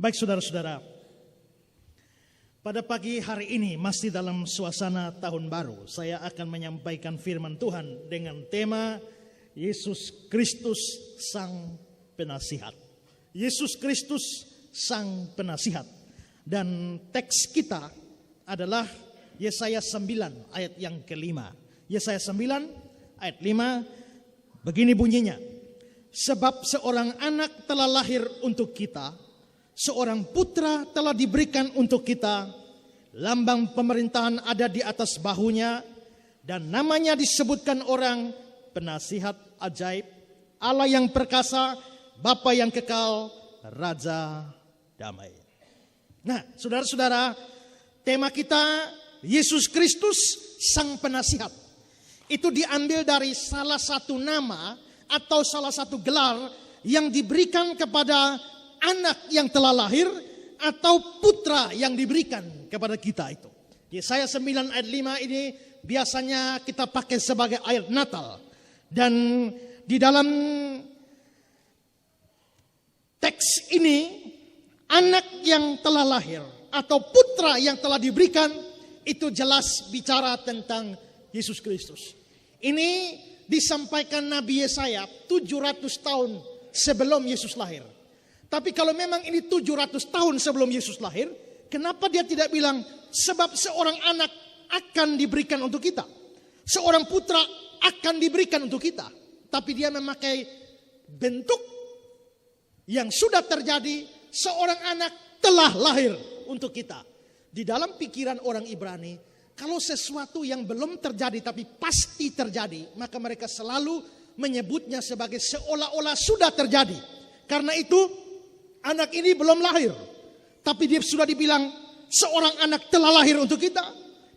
Baik saudara-saudara, pada pagi hari ini masih dalam suasana tahun baru, saya akan menyampaikan firman Tuhan dengan tema Yesus Kristus Sang Penasihat. Yesus Kristus Sang Penasihat. Dan teks kita adalah Yesaya 9 ayat yang kelima. Yesaya 9 ayat 5 begini bunyinya. Sebab seorang anak telah lahir untuk kita, seorang putra telah diberikan untuk kita, lambang pemerintahan ada di atas bahunya, dan namanya disebutkan orang Penasihat Ajaib, Allah yang perkasa, Bapa yang kekal, Raja Damai. Nah, saudara-saudara, tema kita Yesus Kristus Sang Penasihat. Itu diambil dari salah satu nama atau salah satu gelar yang diberikan kepada anak yang telah lahir atau putra yang diberikan kepada kita itu. Yesaya 9 ayat 5 ini biasanya kita pakai sebagai ayat Natal. Dan di dalam teks ini, anak yang telah lahir atau putra yang telah diberikan itu jelas bicara tentang Yesus Kristus. Ini disampaikan Nabi Yesaya 700 tahun sebelum Yesus lahir. Tapi kalau memang ini 700 tahun sebelum Yesus lahir, kenapa dia tidak bilang sebab seorang anak akan diberikan untuk kita, seorang putra akan diberikan untuk kita. Tapi dia memakai bentuk yang sudah terjadi, seorang anak telah lahir untuk kita. Di dalam pikiran orang Ibrani, kalau sesuatu yang belum terjadi tapi pasti terjadi, maka mereka selalu menyebutnya sebagai seolah-olah sudah terjadi. Karena itu anak ini belum lahir, tapi dia sudah dibilang seorang anak telah lahir untuk kita.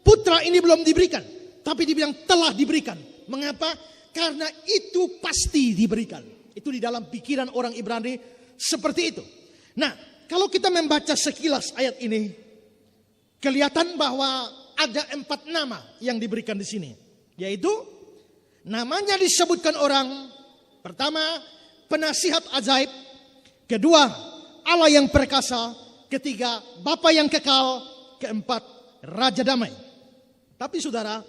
Putra ini belum diberikan, tapi dibilang telah diberikan. Mengapa? Karena itu pasti diberikan. Itu di dalam pikiran orang Ibrani seperti itu. Nah, kalau kita membaca sekilas ayat ini, kelihatan bahwa ada 4 nama yang diberikan di sini. Yaitu namanya disebutkan orang. Pertama, Penasihat Ajaib. Kedua, Allah yang perkasa. Ketiga, Bapa yang kekal. Keempat, Raja Damai. Tapi saudara,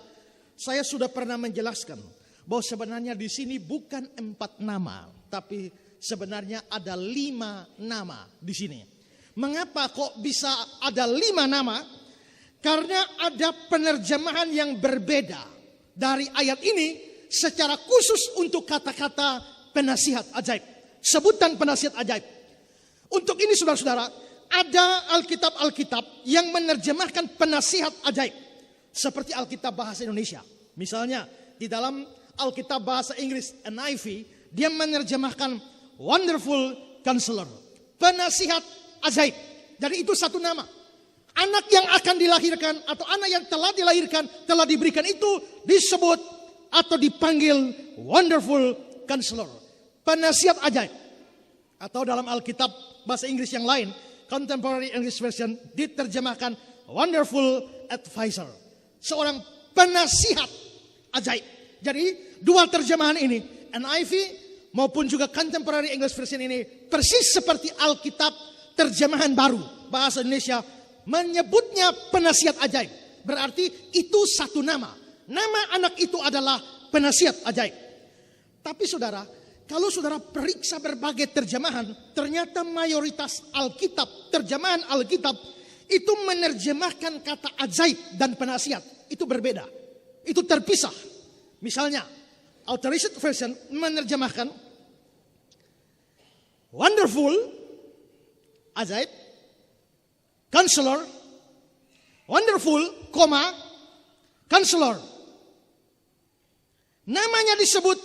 saya sudah pernah menjelaskan bahwa sebenarnya di sini bukan 4 nama, tapi sebenarnya ada 5 nama di sini. Mengapa kok bisa ada 5 nama? Karena ada penerjemahan yang berbeda dari ayat ini secara khusus untuk kata-kata penasihat ajaib. Sebutan penasihat ajaib. Untuk ini saudara-saudara, ada Alkitab-Alkitab yang menerjemahkan penasihat ajaib. Seperti Alkitab bahasa Indonesia. Misalnya di dalam Alkitab bahasa Inggris NIV, dia menerjemahkan Wonderful Counselor, penasihat ajaib. Jadi itu satu nama. Anak yang akan dilahirkan atau anak yang telah dilahirkan, telah diberikan itu disebut atau dipanggil Wonderful Counselor, penasihat ajaib. Atau dalam Alkitab bahasa Inggris yang lain, Contemporary English Version, diterjemahkan Wonderful Advisor, seorang penasihat ajaib. Jadi dua terjemahan ini, NIV maupun juga Contemporary English Version ini persis seperti Alkitab terjemahan baru bahasa Indonesia menyebutnya penasihat ajaib. Berarti itu satu nama. Nama anak itu adalah penasihat ajaib. Tapi saudara, kalau saudara periksa berbagai terjemahan, ternyata mayoritas Alkitab, terjemahan Alkitab itu menerjemahkan kata ajaib dan penasihat. Itu berbeda. Itu terpisah. Misalnya, Authorized Version menerjemahkan Wonderful, ajaib, Counselor, Wonderful, Counselor. Namanya disebut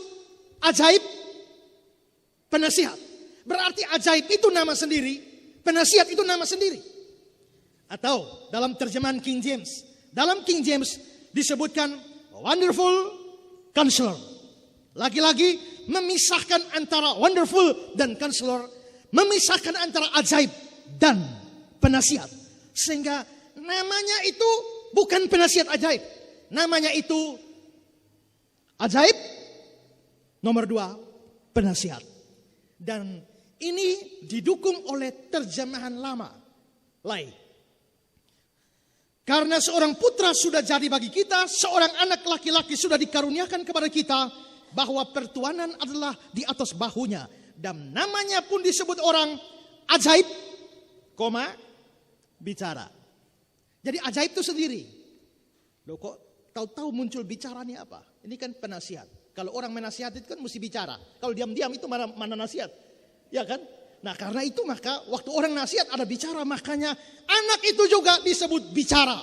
ajaib, penasihat. Berarti ajaib itu nama sendiri, penasihat itu nama sendiri. Atau dalam terjemahan King James, dalam King James disebutkan Wonderful Counselor. Lagi-lagi memisahkan antara Wonderful dan Counselor, memisahkan antara ajaib dan penasihat. Sehingga namanya itu bukan penasihat ajaib. Namanya itu ajaib, nomor 2 penasihat. Dan Ini didukung oleh terjemahan lama. Lai. Karena seorang putra sudah jadi bagi kita, seorang anak laki-laki sudah dikaruniakan kepada kita, bahwa pertuanan adalah di atas bahunya. Dan namanya pun disebut orang ajaib, bicara. Jadi ajaib itu sendiri. Loh kok tahu-tahu muncul bicara ini apa? Ini kan penasihat. Kalau orang menasihat itu kan mesti bicara. Kalau diam-diam itu mana nasihat? Ya kan? Nah karena itu maka waktu orang nasihat ada bicara, makanya anak itu juga disebut bicara.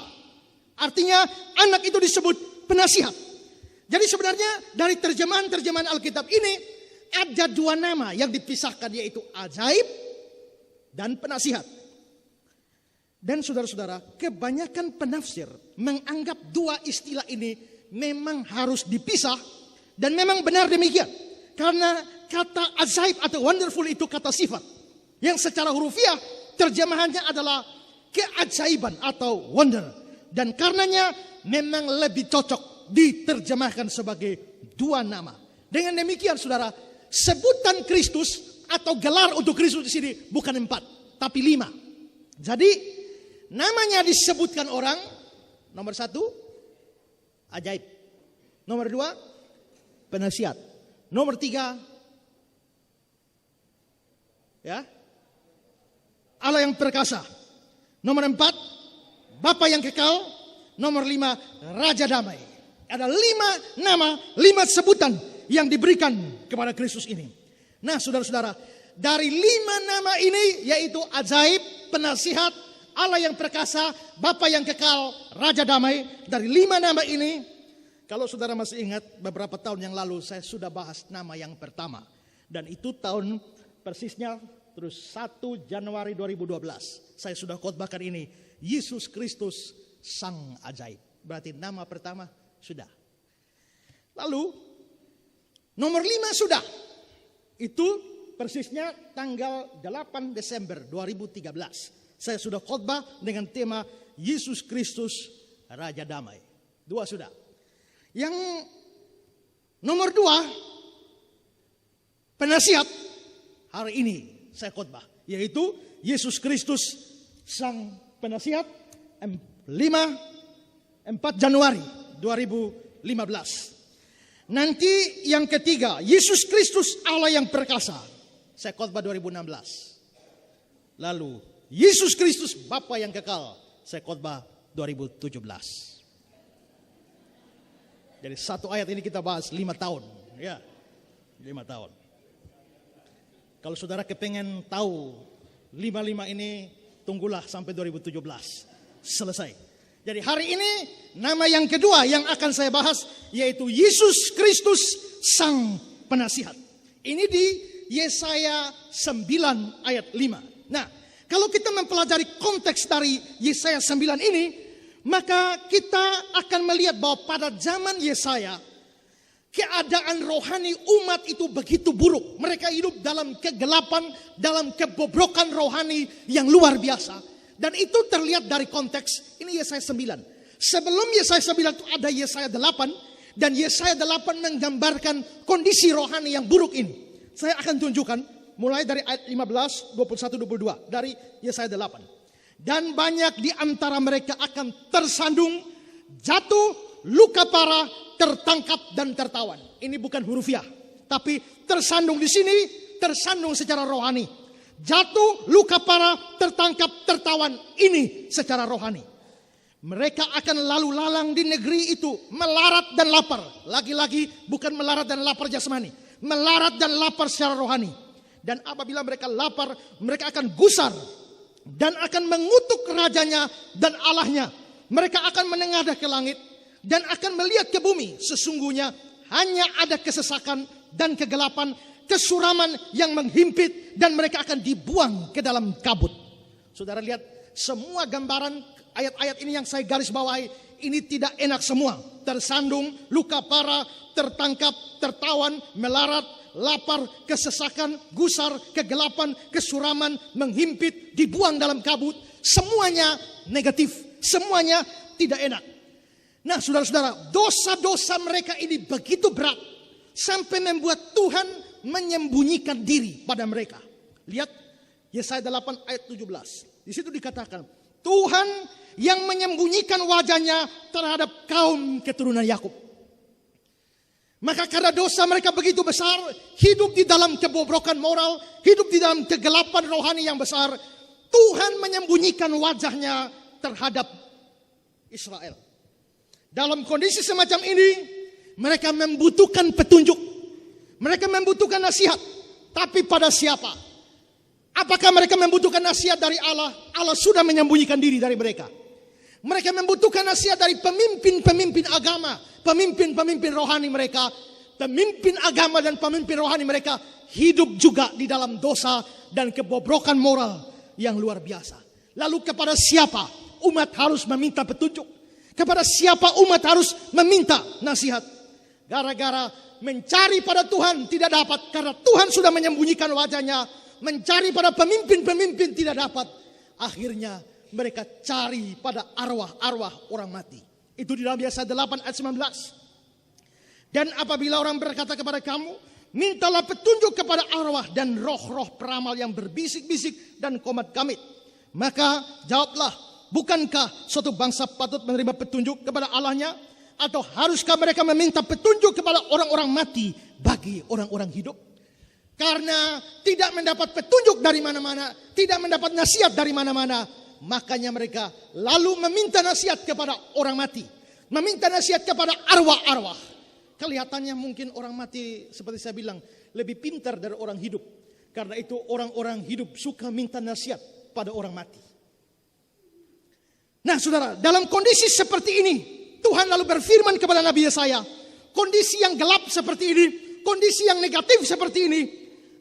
Artinya anak itu disebut penasihat. Jadi sebenarnya dari terjemahan Alkitab ini ada dua nama yang dipisahkan, yaitu ajaib dan penasihat. Dan saudara-saudara, kebanyakan penafsir menganggap dua istilah ini memang harus dipisah, dan memang benar demikian. Karena kata ajaib atau wonderful itu kata sifat, yang secara hurufiah terjemahannya adalah keajaiban atau wonder. Dan karenanya memang lebih cocok diterjemahkan sebagai dua nama. Dengan demikian saudara, sebutan Kristus atau gelar untuk Kristus di sini bukan 4, tapi 5. Jadi namanya disebutkan orang, nomor 1 ajaib, nomor 2 penasihat, nomor 3 Allah yang perkasa, nomor 4 Bapa yang kekal, nomor 5 Raja Damai. Ada 5 nama, 5 sebutan yang diberikan kepada Kristus ini. Nah saudara-saudara, dari 5 nama ini, yaitu ajaib, penasihat, Allah yang perkasa, Bapa yang kekal, Raja Damai. Dari 5 nama ini, kalau saudara masih ingat, beberapa tahun yang lalu saya sudah bahas nama yang pertama. Dan itu tahun persisnya terus 1 Januari 2012. Saya sudah khotbahkan ini, Yesus Kristus Sang Ajaib. Berarti nama pertama sudah. Lalu nomor 5 sudah. Itu persisnya tanggal 8 Desember 2013. Saya sudah khotbah dengan tema Yesus Kristus Raja Damai. 2 sudah. Yang nomor 2 penasihat, hari ini saya khotbah, yaitu Yesus Kristus Sang Penasihat, 4 Januari 2015. Nanti yang ketiga, Yesus Kristus Allah yang perkasa, saya khotbah 2016. Lalu Yesus Kristus Bapa yang kekal, saya khotbah 2017. Jadi satu ayat ini kita bahas 5 tahun, ya, 5 tahun. Kalau saudara kepengen tahu 5 ini, tunggulah sampai 2017 selesai. Jadi hari ini nama yang kedua yang akan saya bahas, yaitu Yesus Kristus Sang Penasihat. Ini di Yesaya 9 ayat 5. Nah, kalau kita mempelajari konteks dari Yesaya 9 ini, maka kita akan melihat bahwa pada zaman Yesaya, keadaan rohani umat itu begitu buruk. Mereka hidup dalam kegelapan, dalam kebobrokan rohani yang luar biasa. Dan itu terlihat dari konteks, ini Yesaya 9. Sebelum Yesaya 9 itu ada Yesaya 8. Dan Yesaya 8 menggambarkan kondisi rohani yang buruk ini. Saya akan tunjukkan mulai dari ayat 15, 21, 22. Dari Yesaya 8. Dan banyak di antara mereka akan tersandung, jatuh, luka parah, tertangkap dan tertawan. Ini bukan hurufiah, tapi tersandung di sini, tersandung secara rohani. Jatuh, luka parah, tertangkap, tertawan. Ini secara rohani. Mereka akan lalu lalang di negeri itu, melarat dan lapar. Lagi-lagi bukan melarat dan lapar jasmani, melarat dan lapar secara rohani. Dan apabila mereka lapar, mereka akan gusar dan akan mengutuk rajanya dan Allahnya. Mereka akan menengadah ke langit dan akan melihat ke bumi. Sesungguhnya hanya ada kesesakan dan kegelapan, kesuraman yang menghimpit, dan mereka akan dibuang ke dalam kabut. Saudara lihat semua gambaran ayat-ayat ini yang saya garis bawahi, ini tidak enak semua. Tersandung, luka parah, tertangkap, tertawan, melarat, lapar, kesesakan, gusar, kegelapan, kesuraman, menghimpit, dibuang dalam kabut. Semuanya negatif, semuanya tidak enak. Nah saudara-saudara, dosa-dosa mereka ini begitu berat sampai membuat Tuhan menyembunyikan diri pada mereka. Lihat Yesaya 8 ayat 17. Di situ dikatakan, Tuhan yang menyembunyikan wajahnya terhadap kaum keturunan Yakub. Maka karena dosa mereka begitu besar, hidup di dalam kebobrokan moral, hidup di dalam kegelapan rohani yang besar, Tuhan menyembunyikan wajahnya terhadap Israel. Dalam kondisi semacam ini, mereka membutuhkan petunjuk. Mereka membutuhkan nasihat. Tapi pada siapa? Apakah mereka membutuhkan nasihat dari Allah? Allah sudah menyembunyikan diri dari mereka. Mereka membutuhkan nasihat dari pemimpin-pemimpin agama, pemimpin-pemimpin rohani mereka. Pemimpin agama dan pemimpin rohani mereka hidup juga di dalam dosa dan kebobrokan moral yang luar biasa. Lalu kepada siapa umat harus meminta petunjuk? Kepada siapa umat harus meminta nasihat? Gara-gara mencari pada Tuhan tidak dapat, karena Tuhan sudah menyembunyikan wajahnya. Mencari pada pemimpin-pemimpin tidak dapat. Akhirnya mereka cari pada arwah-arwah orang mati. Itu di dalam Yesaya 8 ayat 19. Dan apabila orang berkata kepada kamu, mintalah petunjuk kepada arwah dan roh-roh peramal yang berbisik-bisik dan komat-kamit. Maka jawablah, bukankah suatu bangsa patut menerima petunjuk kepada Allahnya? Atau haruskah mereka meminta petunjuk kepada orang-orang mati bagi orang-orang hidup? Karena tidak mendapat petunjuk dari mana-mana, tidak mendapat nasihat dari mana-mana, makanya mereka lalu meminta nasihat kepada orang mati, meminta nasihat kepada arwah-arwah. Kelihatannya mungkin orang mati, seperti saya bilang, lebih pintar dari orang hidup. Karena itu orang-orang hidup suka minta nasihat pada orang mati. Nah saudara, dalam kondisi seperti ini, Tuhan lalu berfirman kepada Nabi Yesaya, kondisi yang gelap seperti ini, kondisi yang negatif seperti ini,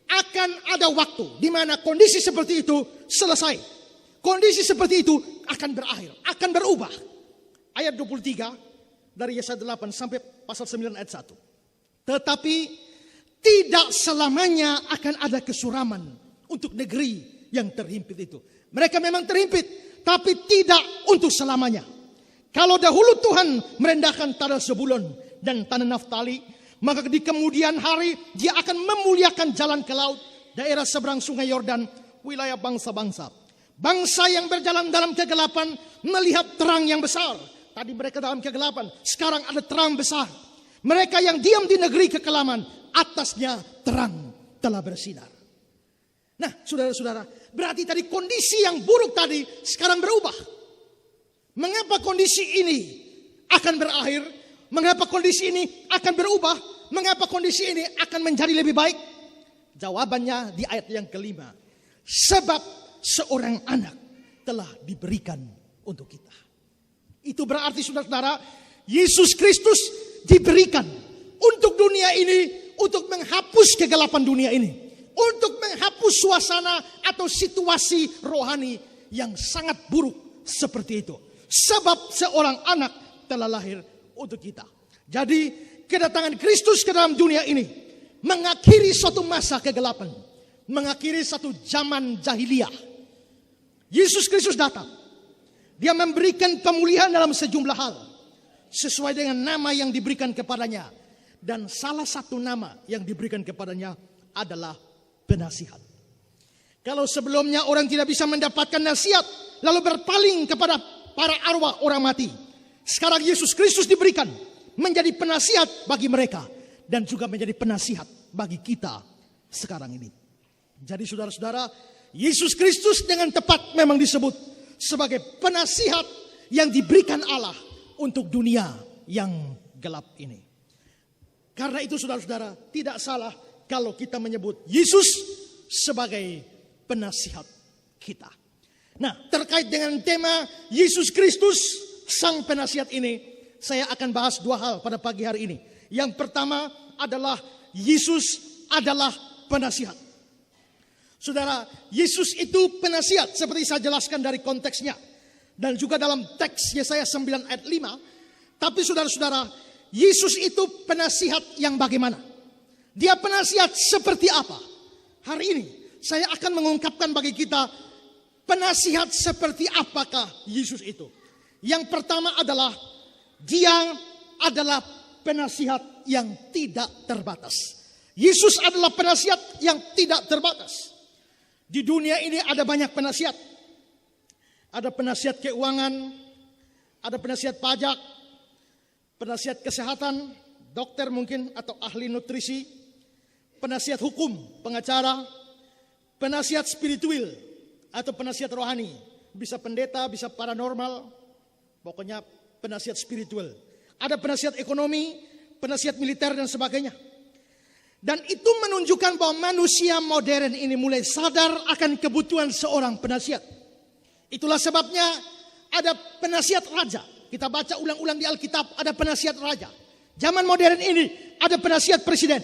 akan ada waktu di mana kondisi seperti itu selesai. Kondisi seperti itu akan berakhir, akan berubah. Ayat 23 dari Yesaya 8 sampai pasal 9 ayat 1. Tetapi tidak selamanya akan ada kesuraman untuk negeri yang terhimpit itu. Mereka memang terhimpit, tapi tidak untuk selamanya. Kalau dahulu Tuhan merendahkan tanah Zebulon dan tanah Naftali, maka di kemudian hari Dia akan memuliakan jalan ke laut, daerah seberang sungai Yordan, wilayah bangsa-bangsa. Bangsa yang berjalan dalam kegelapan melihat terang yang besar. Tadi mereka dalam kegelapan, sekarang ada terang besar. Mereka yang diam di negeri kekelaman, atasnya terang telah bersinar. Nah saudara-saudara, berarti tadi kondisi yang buruk tadi sekarang berubah. Mengapa kondisi ini akan berakhir? Mengapa kondisi ini akan berubah? Mengapa kondisi ini akan menjadi lebih baik? Jawabannya di ayat yang kelima. Sebab seorang anak telah diberikan untuk kita. Itu berarti saudara-saudara, Yesus Kristus diberikan untuk dunia ini, untuk menghapus kegelapan dunia ini. Untuk menghapus suasana atau situasi rohani yang sangat buruk seperti itu. Sebab seorang anak telah lahir untuk kita. Jadi kedatangan Kristus ke dalam dunia ini mengakhiri suatu masa kegelapan, mengakhiri satu zaman jahiliyah. Yesus Kristus datang. Dia memberikan pemulihan dalam sejumlah hal sesuai dengan nama yang diberikan kepadanya. Dan salah satu nama yang diberikan kepadanya adalah penasihat. Kalau sebelumnya orang tidak bisa mendapatkan nasihat lalu berpaling kepada para arwah orang mati, sekarang Yesus Kristus diberikan menjadi penasihat bagi mereka dan juga menjadi penasihat bagi kita sekarang ini. Jadi saudara-saudara, Yesus Kristus dengan tepat memang disebut sebagai penasihat yang diberikan Allah untuk dunia yang gelap ini. Karena itu saudara-saudara, tidak salah kalau kita menyebut Yesus sebagai penasihat kita. Nah, terkait dengan tema Yesus Kristus Sang Penasihat ini, saya akan bahas dua hal pada pagi hari ini. Yang pertama adalah Yesus adalah penasihat. Saudara, Yesus itu penasihat seperti saya jelaskan dari konteksnya. Dan juga dalam teks Yesaya 9 ayat 5. Tapi saudara-saudara, Yesus itu penasihat yang bagaimana? Dia penasihat seperti apa? Hari ini saya akan mengungkapkan bagi kita penasihat seperti apakah Yesus itu. Yang pertama adalah Dia adalah penasihat yang tidak terbatas. Yesus adalah penasihat yang tidak terbatas. Di dunia ini ada banyak penasihat. Ada penasihat keuangan, ada penasihat pajak, penasihat kesehatan, dokter mungkin atau ahli nutrisi, penasihat hukum, pengacara, penasihat spiritual atau penasihat rohani. Bisa pendeta, bisa paranormal, pokoknya penasihat spiritual. Ada penasihat ekonomi, penasihat militer dan sebagainya. Dan itu menunjukkan bahwa manusia modern ini mulai sadar akan kebutuhan seorang penasihat. Itulah sebabnya ada penasihat raja. Kita baca ulang-ulang di Alkitab, ada penasihat raja. Zaman modern ini ada penasihat presiden.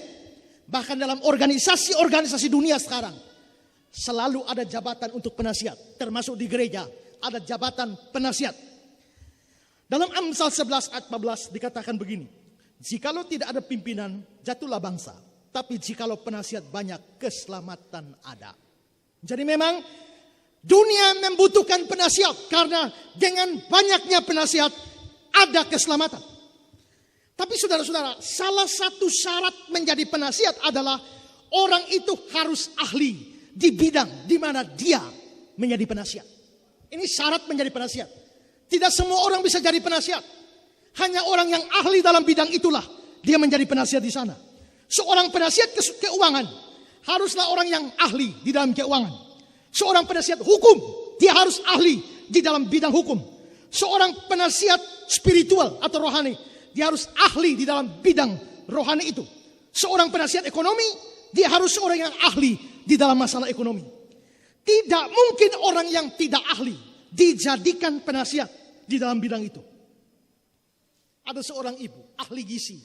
Bahkan dalam organisasi-organisasi dunia sekarang selalu ada jabatan untuk penasihat. Termasuk di gereja ada jabatan penasihat. Dalam Amsal 11 ayat 14 dikatakan begini. Jikalau tidak ada pimpinan, jatuhlah bangsa. Tapi jikalau penasihat banyak, keselamatan ada. Jadi memang dunia membutuhkan penasihat. Karena dengan banyaknya penasihat ada keselamatan. Tapi saudara-saudara, salah satu syarat menjadi penasihat adalah orang itu harus ahli di bidang di mana dia menjadi penasihat. Ini syarat menjadi penasihat. Tidak semua orang bisa jadi penasihat. Hanya orang yang ahli dalam bidang itulah dia menjadi penasihat di sana. Seorang penasihat keuangan haruslah orang yang ahli di dalam keuangan. Seorang penasihat hukum, dia harus ahli di dalam bidang hukum. Seorang penasihat spiritual atau rohani, dia harus ahli di dalam bidang rohani itu. Seorang penasihat ekonomi, dia harus seorang yang ahli di dalam masalah ekonomi. Tidak mungkin orang yang tidak ahli dijadikan penasihat di dalam bidang itu. Ada seorang ibu, ahli gizi,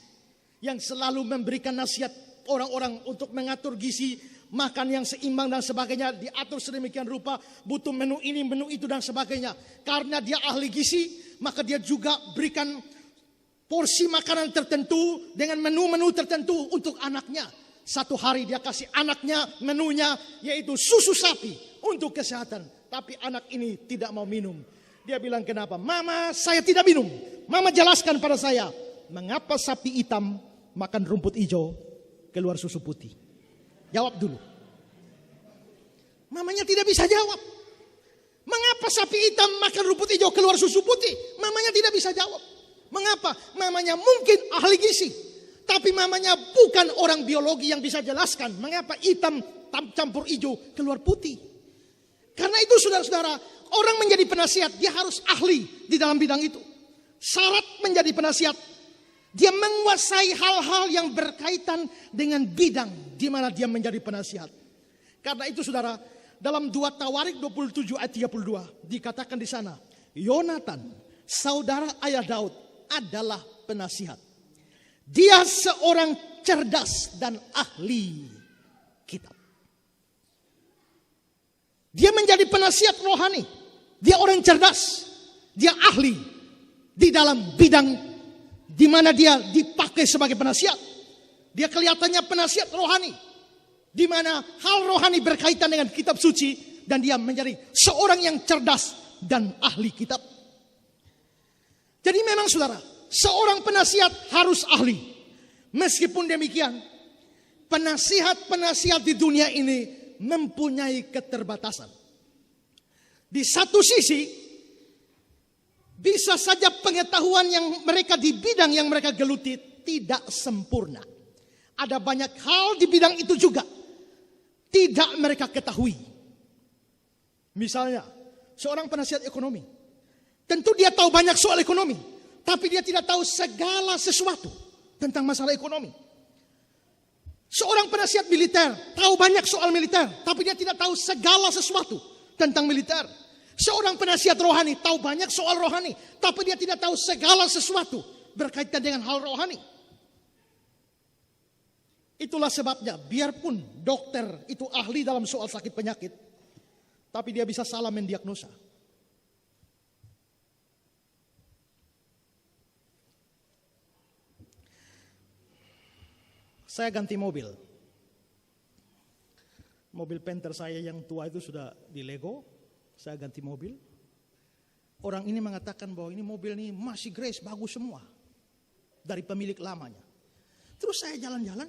yang selalu memberikan nasihat orang-orang untuk mengatur gizi, makan yang seimbang dan sebagainya, diatur sedemikian rupa, butuh menu ini, menu itu dan sebagainya. Karena dia ahli gizi, maka dia juga berikan porsi makanan tertentu dengan menu-menu tertentu untuk anaknya. Satu hari dia kasih anaknya menunya yaitu susu sapi untuk kesehatan. Tapi anak ini tidak mau minum. Dia bilang, kenapa? Mama, saya tidak minum. Mama jelaskan pada saya, mengapa sapi hitam makan rumput hijau keluar susu putih? Jawab dulu. Mamanya tidak bisa jawab. Mengapa sapi hitam makan rumput hijau keluar susu putih? Mamanya tidak bisa jawab. Mengapa? Mamanya mungkin ahli gizi. Tapi mamanya bukan orang biologi yang bisa jelaskan mengapa hitam campur hijau keluar putih. Karena itu saudara-saudara, orang menjadi penasihat dia harus ahli di dalam bidang itu. Syarat menjadi penasihat, dia menguasai hal-hal yang berkaitan dengan bidang di mana dia menjadi penasihat. Karena itu saudara, dalam 2 Tawarik 27 ayat 32 dikatakan di sana, Yonatan, saudara ayah Daud adalah penasihat. Dia seorang cerdas dan ahli kitab. Dia menjadi penasihat rohani. Dia orang cerdas. Dia ahli di dalam bidang di mana dia dipakai sebagai penasihat. Dia kelihatannya penasihat rohani. Di mana hal rohani berkaitan dengan kitab suci. Dan dia menjadi seorang yang cerdas dan ahli kitab. Jadi memang saudara, seorang penasihat harus ahli. Meskipun demikian, penasihat-penasihat di dunia ini mempunyai keterbatasan. Di satu sisi, bisa saja pengetahuan yang mereka di bidang yang mereka geluti tidak sempurna. Ada banyak hal di bidang itu juga tidak mereka ketahui. Misalnya, seorang penasihat ekonomi. Tentu dia tahu banyak soal ekonomi. Tapi dia tidak tahu segala sesuatu tentang masalah ekonomi. Seorang penasihat militer tahu banyak soal militer. Tapi dia tidak tahu segala sesuatu tentang militer. Seorang penasihat rohani tahu banyak soal rohani. Tapi dia tidak tahu segala sesuatu berkaitan dengan hal rohani. Itulah sebabnya biarpun dokter itu ahli dalam soal sakit penyakit. Tapi dia bisa salah mendiagnosa. Saya ganti mobil. Mobil Panther saya yang tua itu sudah di Lego. Saya ganti mobil. Orang ini mengatakan bahwa ini mobil ini masih grace, bagus semua. Dari pemilik lamanya. Terus saya jalan-jalan.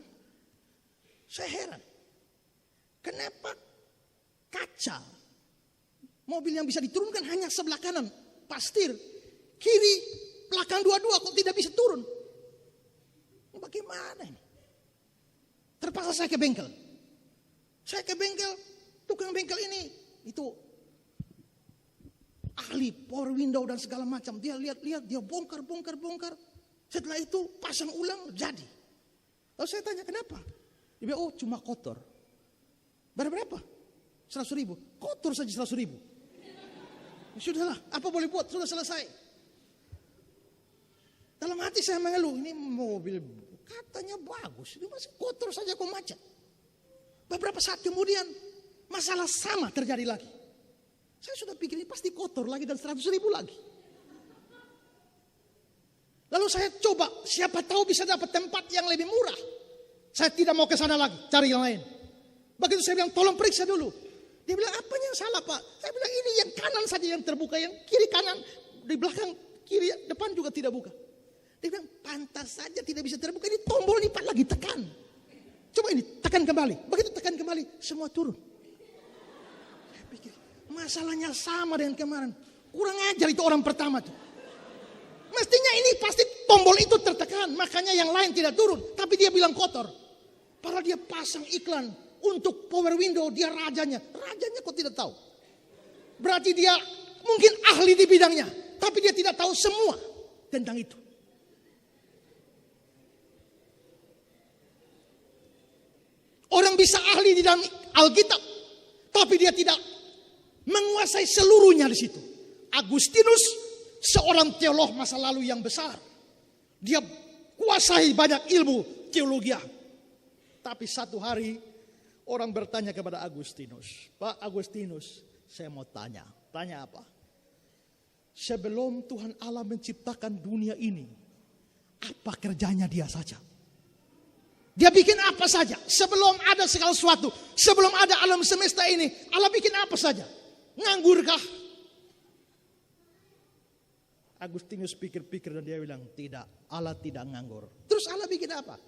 Saya heran. Kenapa kaca mobil yang bisa diturunkan hanya sebelah kanan, pastir, kiri, belakang dua-dua kok tidak bisa turun. Bagaimana ini? Terpaksa saya ke bengkel. Saya ke bengkel, tukang bengkel ini itu ahli power window dan segala macam. Dia lihat-lihat, dia bongkar. Setelah itu pasang ulang, jadi. Lalu saya tanya kenapa? Dia bilang, oh cuma kotor. Berapa? 100.000. Kotor saja 100.000. Sudahlah, apa boleh buat? Sudah selesai. Dalam hati saya mengeluh, ini mobil katanya bagus, ini masih kotor saja kok macet. Beberapa saat kemudian masalah sama terjadi lagi. Saya sudah pikir ini pasti kotor lagi dan 100.000 lagi. Lalu saya coba, siapa tahu bisa dapat tempat yang lebih murah. Saya tidak mau ke sana lagi, cari yang lain. Begitu saya bilang, tolong periksa dulu. Dia bilang, apanya yang salah Pak? Saya bilang, ini yang kanan saja yang terbuka, yang kiri kanan, di belakang kiri depan juga tidak buka. Dia bilang, pantas saja tidak bisa terbuka, ini tombol lipat lagi, tekan. Coba ini, tekan kembali. Begitu tekan kembali, semua turun. Saya pikir, masalahnya sama dengan kemarin. Kurang ajar itu orang pertama tuh. Mestinya ini pasti tombol itu tertekan, makanya yang lain tidak turun. Tapi dia bilang kotor. Padahal dia pasang iklan untuk power window, dia rajanya. Rajanya kok tidak tahu. Berarti dia mungkin ahli di bidangnya. Tapi dia tidak tahu semua tentang itu. Orang bisa ahli di dalam Alkitab, tapi dia tidak menguasai seluruhnya di situ. Agustinus, seorang teolog masa lalu yang besar. Dia kuasai banyak ilmu teologi. Tapi satu hari orang bertanya kepada Agustinus, Pak Agustinus, saya mau tanya. Tanya apa? Sebelum Tuhan Allah menciptakan dunia ini, apa kerjanya dia saja? Dia bikin apa saja? Sebelum ada segala sesuatu, sebelum ada alam semesta ini, Allah bikin apa saja? Nganggurkah? Agustinus pikir-pikir dan dia bilang, tidak, Allah tidak nganggur. Terus Allah bikin apa?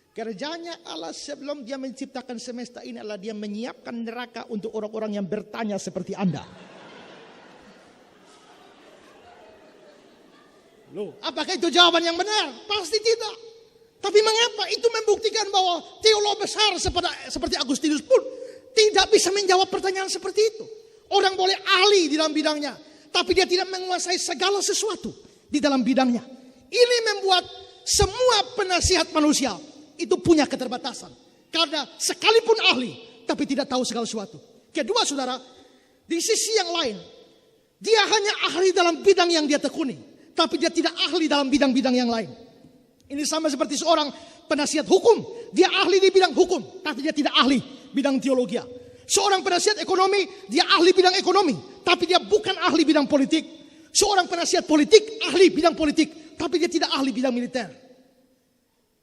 Kerjanya Allah sebelum dia menciptakan semesta ini adalah dia menyiapkan neraka untuk orang-orang yang bertanya seperti Anda. Loh, apakah itu jawaban yang benar? Pasti tidak. Tapi mengapa itu membuktikan bahwa teolog besar seperti Agustinus pun tidak bisa menjawab pertanyaan seperti itu. Orang boleh ahli di dalam bidangnya, tapi dia tidak menguasai segala sesuatu di dalam bidangnya. Ini membuat semua penasihat manusia itu punya keterbatasan. Karena sekalipun ahli, tapi tidak tahu segala sesuatu. Kedua saudara, di sisi yang lain, dia hanya ahli dalam bidang yang dia tekuni, tapi dia tidak ahli dalam bidang-bidang yang lain. Ini sama seperti seorang penasihat hukum. Dia ahli di bidang hukum, tapi dia tidak ahli bidang teologi. Seorang penasihat ekonomi, dia ahli bidang ekonomi, tapi dia bukan ahli bidang politik. Seorang penasihat politik, ahli bidang politik, tapi dia tidak ahli bidang militer.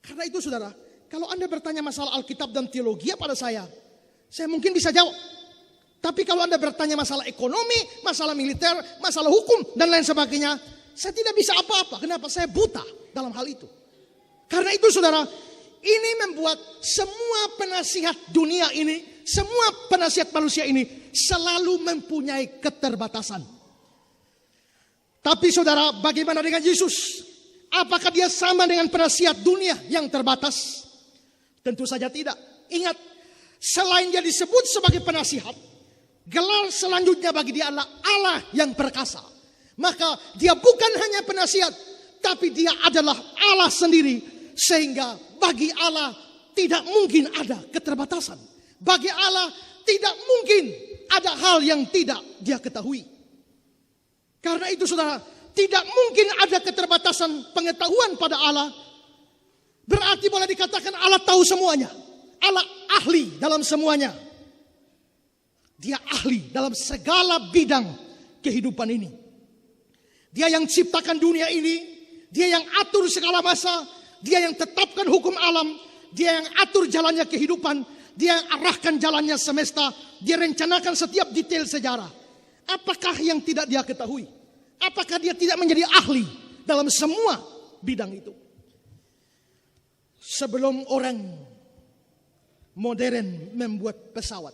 Karena itu saudara, kalau Anda bertanya masalah Alkitab dan teologi pada saya mungkin bisa jawab. Tapi kalau Anda bertanya masalah ekonomi, masalah militer, masalah hukum, dan lain sebagainya, saya tidak bisa apa-apa. Kenapa? Saya buta dalam hal itu. Karena itu saudara, ini membuat semua penasihat dunia ini, semua penasihat manusia ini selalu mempunyai keterbatasan. Tapi saudara, bagaimana dengan Yesus? Apakah dia sama dengan penasihat dunia yang terbatas? Tentu saja tidak. Ingat, selain dia disebut sebagai penasihat, gelar selanjutnya bagi dia adalah Allah yang perkasa. Maka dia bukan hanya penasihat, tapi dia adalah Allah sendiri. Sehingga bagi Allah tidak mungkin ada keterbatasan. Bagi Allah tidak mungkin ada hal yang tidak dia ketahui. Karena itu saudara, tidak mungkin ada keterbatasan pengetahuan pada Allah. Berarti boleh dikatakan Allah tahu semuanya. Allah ahli dalam semuanya. Dia ahli dalam segala bidang kehidupan ini. Dia yang ciptakan dunia ini. Dia yang atur segala masa. Dia yang tetapkan hukum alam. Dia yang atur jalannya kehidupan. Dia yang arahkan jalannya semesta. Dia rencanakan setiap detail sejarah. Apakah yang tidak dia ketahui? Apakah dia tidak menjadi ahli dalam semua bidang itu? Sebelum orang modern membuat pesawat,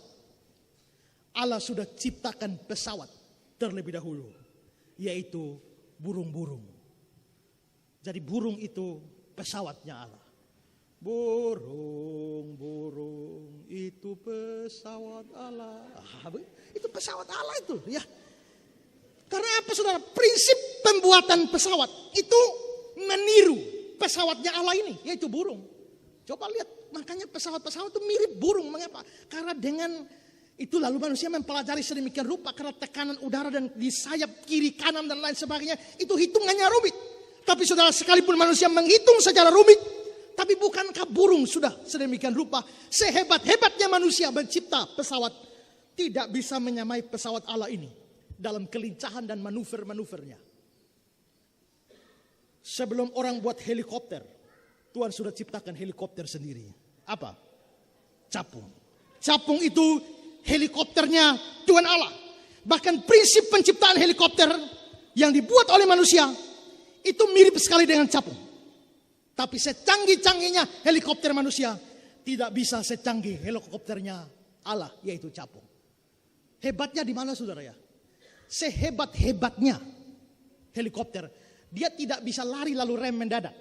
Allah sudah ciptakan pesawat terlebih dahulu, yaitu burung-burung. Jadi burung itu pesawatnya Allah. Burung-burung itu pesawat Allah. Itu pesawat Allah itu ya. Karena apa saudara? Prinsip pembuatan pesawat itu meniru pesawatnya Allah ini, yaitu burung. Coba lihat, makanya pesawat-pesawat itu mirip burung. Mengapa? Karena dengan itu lalu manusia mempelajari sedemikian rupa karena tekanan udara dan di sayap kiri kanan dan lain sebagainya, itu hitungannya rumit. Tapi saudara, sekalipun manusia menghitung secara rumit, tapi bukankah burung sudah sedemikian rupa? Sehebat-hebatnya manusia mencipta pesawat, tidak bisa menyamai pesawat Allah ini dalam kelincahan dan manuver-manuvernya. Sebelum orang buat helikopter, Tuhan sudah ciptakan helikopter sendiri. Apa? Capung. Capung itu helikopternya Tuhan Allah. Bahkan prinsip penciptaan helikopter yang dibuat oleh manusia itu mirip sekali dengan capung. Tapi secanggih-canggihnya helikopter manusia tidak bisa secanggih helikopternya Allah, yaitu capung. Hebatnya di mana saudara ya? Sehebat-hebatnya helikopter, dia tidak bisa lari lalu rem mendadak,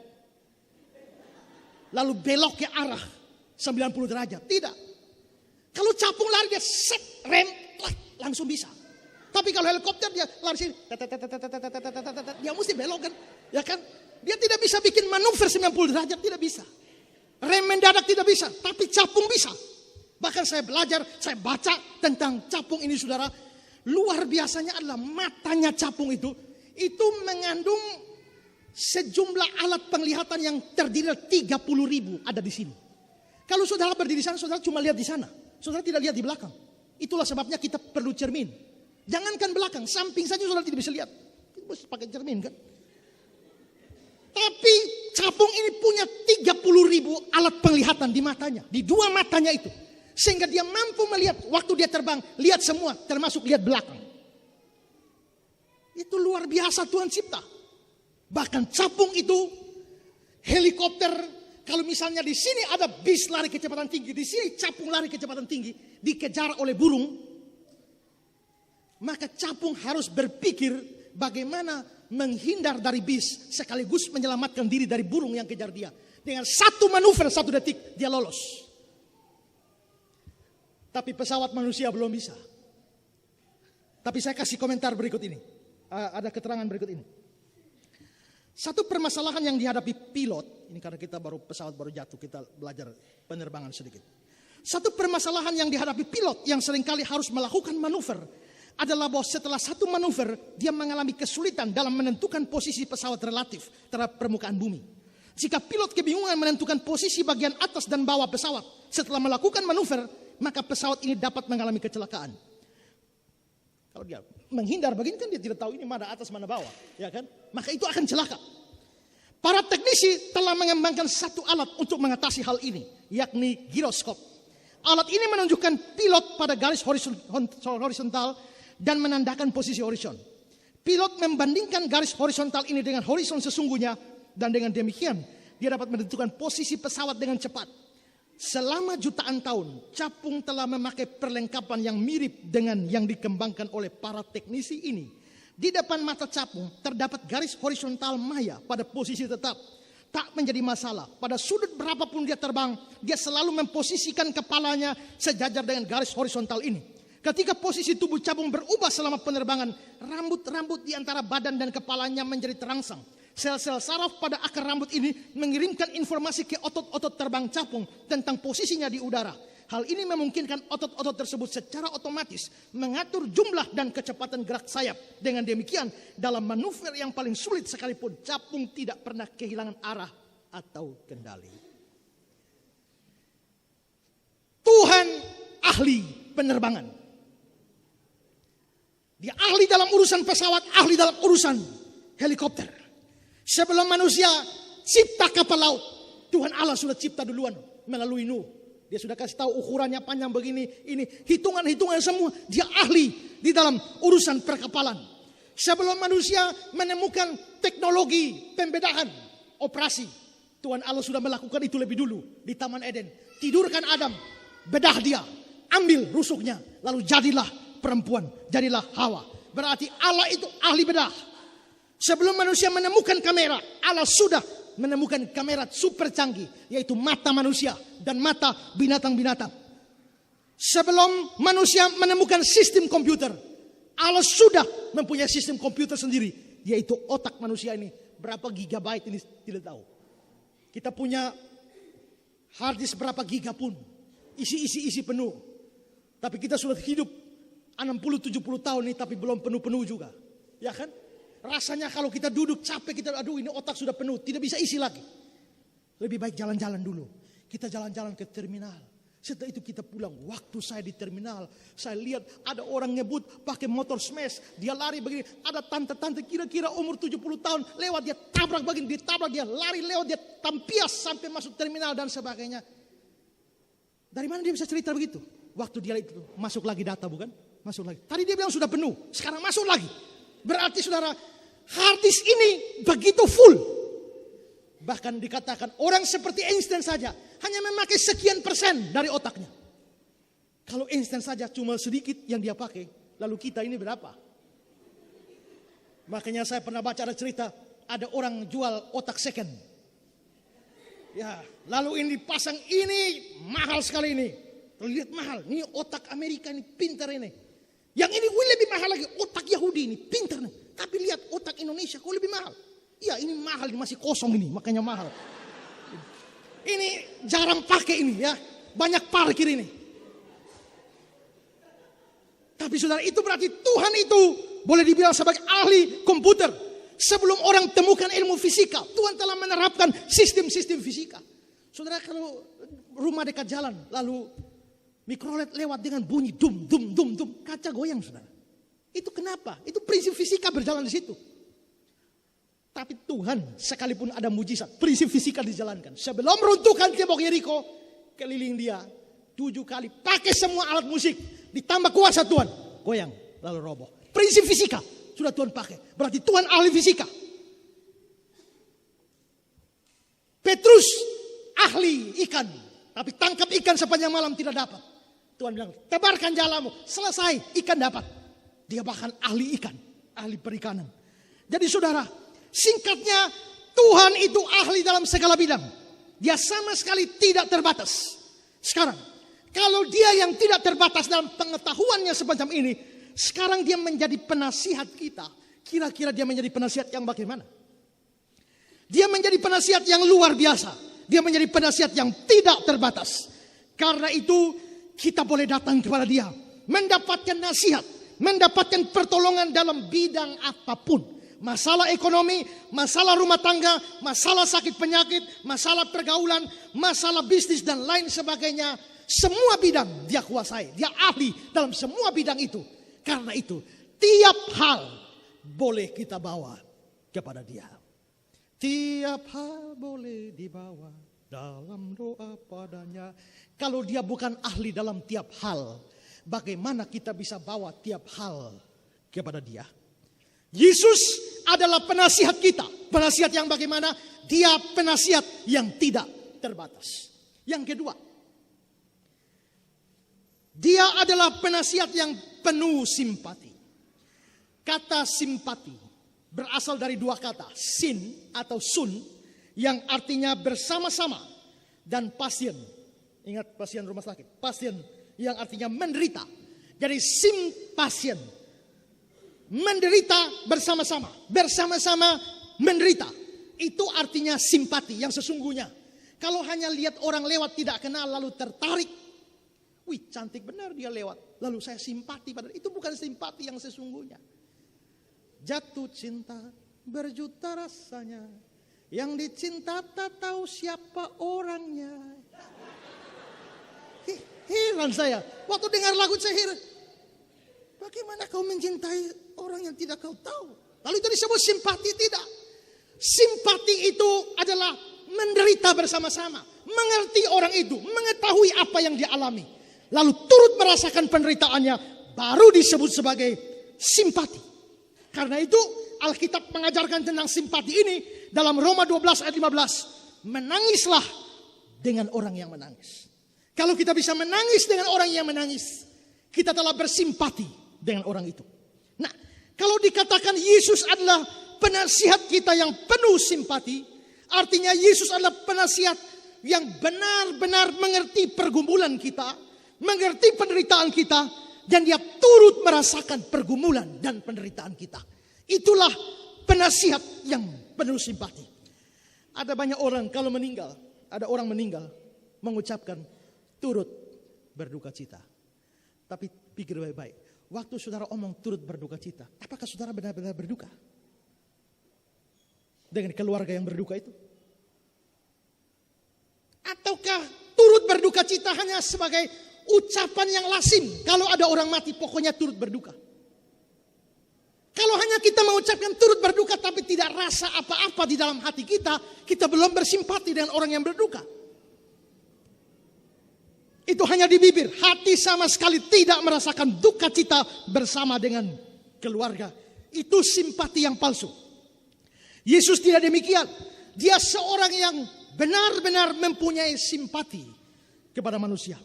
lalu belok ke arah 90 derajat. Tidak. Kalau capung lari dia set rem langsung bisa. Tapi kalau helikopter dia lari sini, dia mesti belok kan? Ya kan? Dia tidak bisa bikin manuver 90 derajat, tidak bisa. Rem mendadak tidak bisa, tapi capung bisa. Bahkan saya belajar, saya baca tentang capung ini saudara. Luar biasanya adalah matanya capung itu mengandung sejumlah alat penglihatan yang terdiri 30.000 ada di sini. Kalau saudara berdiri di sana, saudara cuma lihat di sana. Saudara tidak lihat di belakang. Itulah sebabnya kita perlu cermin. Jangankan belakang, samping saja saudara tidak bisa lihat. Kita pakai cermin kan. Tapi capung ini punya 30.000 alat penglihatan di matanya. Di dua matanya itu. Sehingga dia mampu melihat waktu dia terbang, lihat semua, termasuk lihat belakang. Itu luar biasa Tuhan cipta. Bahkan capung itu, helikopter, kalau misalnya di sini ada bis lari kecepatan tinggi, di sini capung lari kecepatan tinggi, dikejar oleh burung, maka capung harus berpikir bagaimana menghindar dari bis, sekaligus menyelamatkan diri dari burung yang kejar dia. Dengan satu manuver 1 detik, dia lolos. Tapi pesawat manusia belum bisa. Tapi saya kasih komentar berikut ini. Ada keterangan berikut ini. Satu permasalahan yang dihadapi pilot, ini karena kita pesawat baru jatuh, kita belajar penerbangan sedikit. Satu permasalahan yang dihadapi pilot yang seringkali harus melakukan manuver adalah bahwa setelah satu manuver, dia mengalami kesulitan dalam menentukan posisi pesawat relatif terhadap permukaan bumi. Jika pilot kebingungan menentukan posisi bagian atas dan bawah pesawat setelah melakukan manuver, maka pesawat ini dapat mengalami kecelakaan. Kalau dia menghindar begini kan dia tidak tahu ini mana atas mana bawah, ya kan? Maka itu akan celaka. Para teknisi telah mengembangkan satu alat untuk mengatasi hal ini, yakni giroskop. Alat ini menunjukkan pilot pada garis horizontal dan menandakan posisi horizon. Pilot membandingkan garis horizontal ini dengan horizon sesungguhnya, dan dengan demikian dia dapat menentukan posisi pesawat dengan cepat. Selama jutaan tahun, capung telah memakai perlengkapan yang mirip dengan yang dikembangkan oleh para teknisi ini. Di depan mata capung terdapat garis horizontal maya pada posisi tetap. Tak menjadi masalah. Pada sudut berapapun dia terbang, dia selalu memposisikan kepalanya sejajar dengan garis horizontal ini. Ketika posisi tubuh capung berubah selama penerbangan, rambut-rambut di antara badan dan kepalanya menjadi terangsang. Sel-sel saraf pada akar rambut ini mengirimkan informasi ke otot-otot terbang capung tentang posisinya di udara. Hal ini memungkinkan otot-otot tersebut secara otomatis mengatur jumlah dan kecepatan gerak sayap. Dengan demikian, dalam manuver yang paling sulit sekalipun, capung tidak pernah kehilangan arah atau kendali. Tuhan ahli penerbangan. Dia ahli dalam urusan pesawat, ahli dalam urusan helikopter. Sebelum manusia cipta kapal laut, Tuhan Allah sudah cipta duluan melalui Nuh. Dia sudah kasih tahu ukurannya panjang begini, ini hitungan-hitungan semua. Dia ahli di dalam urusan perkapalan. Sebelum manusia menemukan teknologi pembedahan operasi, Tuhan Allah sudah melakukan itu lebih dulu di Taman Eden. Tidurkan Adam, bedah dia, ambil rusuknya, lalu jadilah perempuan, jadilah Hawa. Berarti Allah itu ahli bedah. Sebelum manusia menemukan kamera, Allah sudah menemukan kamera super canggih, yaitu mata manusia dan mata binatang-binatang. Sebelum manusia menemukan sistem komputer, Allah sudah mempunyai sistem komputer sendiri, yaitu otak manusia ini. Berapa gigabyte ini tidak tahu. Kita punya hard disk berapa giga pun, isi penuh. Tapi kita sudah hidup 60-70 tahun ini, tapi belum penuh-penuh juga. Ya kan? Rasanya kalau kita duduk capek, kita aduh ini otak sudah penuh, tidak bisa isi lagi. Lebih baik jalan-jalan dulu. Kita jalan-jalan ke terminal. Setelah itu kita pulang. Waktu saya di terminal, saya lihat ada orang ngebut pakai motor smash. Dia lari begini. Ada tante-tante kira-kira umur 70 tahun. Lewat dia tabrak begini, ditabrak dia lari lewat dia tampias sampai masuk terminal dan sebagainya. Dari mana dia bisa cerita begitu? Waktu dia itu masuk lagi data, bukan? Masuk lagi. Tadi dia bilang sudah penuh, sekarang masuk lagi. Berarti saudara, hard disk ini begitu full. Bahkan dikatakan orang seperti Einstein saja hanya memakai sekian persen dari otaknya. Kalau Einstein saja cuma sedikit yang dia pakai, lalu kita ini berapa? Makanya saya pernah baca ada cerita, ada orang jual otak second. Ya, lalu ini pasang ini mahal sekali ini. Lihat mahal, ini otak Amerika ini pintar ini. Yang ini lebih mahal lagi, otak Yahudi ini pintar nih. Tapi lihat otak Indonesia kok lebih mahal. Ya ini mahal, ini masih kosong ini, makanya mahal. Ini jarang pakai ini ya, banyak parkir ini. Tapi saudara, itu berarti Tuhan itu boleh dibilang sebagai ahli komputer. Sebelum orang temukan ilmu fisika, Tuhan telah menerapkan sistem-sistem fisika. Saudara, kalau rumah dekat jalan, lalu mikrolet lewat dengan bunyi dum dum dum dum, kaca goyang saudara. Itu kenapa? Itu prinsip fisika berjalan di situ. Tapi Tuhan sekalipun ada mujizat, prinsip fisika dijalankan. Sebelum runtuhkan tembok Yeriko, keliling dia 7 kali, pakai semua alat musik, ditambah kuasa Tuhan, goyang lalu roboh. Prinsip fisika sudah Tuhan pakai. Berarti Tuhan ahli fisika. Petrus ahli ikan, tapi tangkap ikan sepanjang malam tidak dapat. Tuhan bilang, tebarkan jalamu, selesai, ikan dapat. Dia bahkan ahli ikan, ahli perikanan. Jadi saudara, singkatnya Tuhan itu ahli dalam segala bidang. Dia sama sekali tidak terbatas. Sekarang, kalau dia yang tidak terbatas dalam pengetahuannya semacam ini, sekarang dia menjadi penasihat kita. Kira-kira dia menjadi penasihat yang bagaimana? Dia menjadi penasihat yang luar biasa. Dia menjadi penasihat yang tidak terbatas. Karena itu kita boleh datang kepada dia, mendapatkan nasihat, mendapatkan pertolongan dalam bidang apapun. Masalah ekonomi, masalah rumah tangga, masalah sakit penyakit, masalah pergaulan, masalah bisnis dan lain sebagainya. Semua bidang dia kuasai, dia ahli dalam semua bidang itu. Karena itu tiap hal boleh kita bawa kepada dia. Tiap hal boleh dibawa dalam doa padanya. Kalau dia bukan ahli dalam tiap hal, bagaimana kita bisa bawa tiap hal kepada dia? Yesus adalah penasihat kita. Penasihat yang bagaimana? Dia penasihat yang tidak terbatas. Yang kedua, dia adalah penasihat yang penuh simpati. Kata simpati berasal dari 2 kata, sin atau sun, yang artinya bersama-sama, dan pasien. Ingat pasien rumah sakit, pasien yang artinya menderita. Jadi simpasien, menderita bersama-sama, bersama-sama menderita. Itu artinya simpati yang sesungguhnya. Kalau hanya lihat orang lewat tidak kenal lalu tertarik, wih cantik benar dia lewat, lalu saya simpati pada, itu bukan simpati yang sesungguhnya. Jatuh cinta berjuta rasanya, yang dicinta tak tahu siapa orangnya. Heran saya waktu dengar lagu saya, bagaimana kau mencintai orang yang tidak kau tahu? Lalu itu disebut simpati? Tidak. Simpati itu adalah menderita bersama-sama, mengerti orang itu, mengetahui apa yang dia alami, lalu turut merasakan penderitaannya, baru disebut sebagai simpati. Karena itu Alkitab mengajarkan tentang simpati ini dalam Roma 12 ayat 15. Menangislah dengan orang yang menangis. Kalau kita bisa menangis dengan orang yang menangis, kita telah bersimpati dengan orang itu. Nah, kalau dikatakan Yesus adalah penasihat kita yang penuh simpati, artinya Yesus adalah penasihat yang benar-benar mengerti pergumulan kita, mengerti penderitaan kita, dan dia turut merasakan pergumulan dan penderitaan kita. Itulah penasihat yang penuh simpati. Ada banyak orang kalau meninggal, ada orang meninggal mengucapkan turut berduka cita. Tapi pikir baik-baik, waktu saudara omong turut berduka cita, apakah saudara benar-benar berduka dengan keluarga yang berduka itu? Ataukah turut berduka cita hanya sebagai ucapan yang lazim? Kalau ada orang mati pokoknya turut berduka. Kalau hanya kita mengucapkan turut berduka tapi tidak rasa apa-apa di dalam hati kita, kita belum bersimpati dengan orang yang berduka. Itu hanya di bibir, hati sama sekali tidak merasakan duka cita bersama dengan keluarga. Itu simpati yang palsu. Yesus tidak demikian. Dia seorang yang benar-benar mempunyai simpati kepada manusia.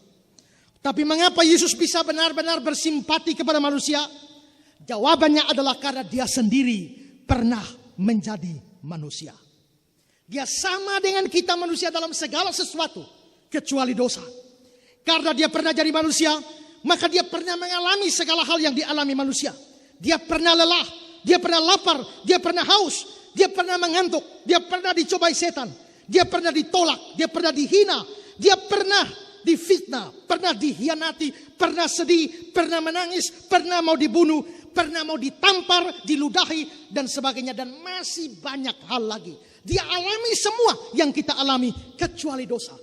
Tapi mengapa Yesus bisa benar-benar bersimpati kepada manusia? Jawabannya adalah karena dia sendiri pernah menjadi manusia. Dia sama dengan kita manusia dalam segala sesuatu kecuali dosa. Karena dia pernah jadi manusia, maka dia pernah mengalami segala hal yang dialami manusia. Dia pernah lelah, dia pernah lapar, dia pernah haus, dia pernah mengantuk, dia pernah dicobai setan, dia pernah ditolak, dia pernah dihina, dia pernah difitnah, pernah dihianati, pernah sedih, pernah menangis, pernah mau dibunuh, pernah mau ditampar, diludahi, dan sebagainya. Dan masih banyak hal lagi. Dia alami semua yang kita alami, kecuali dosa.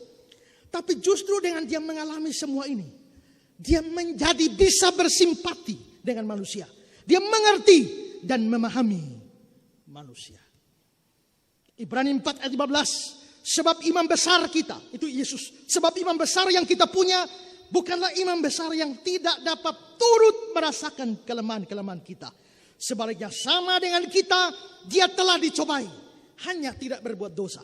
Tapi justru dengan dia mengalami semua ini, dia menjadi bisa bersimpati dengan manusia. Dia mengerti dan memahami manusia. Ibrani 4 ayat 15. Sebab imam besar kita, itu Yesus. Sebab imam besar yang kita punya bukanlah imam besar yang tidak dapat turut merasakan kelemahan-kelemahan kita. Sebaliknya sama dengan kita, dia telah dicobai, hanya tidak berbuat dosa.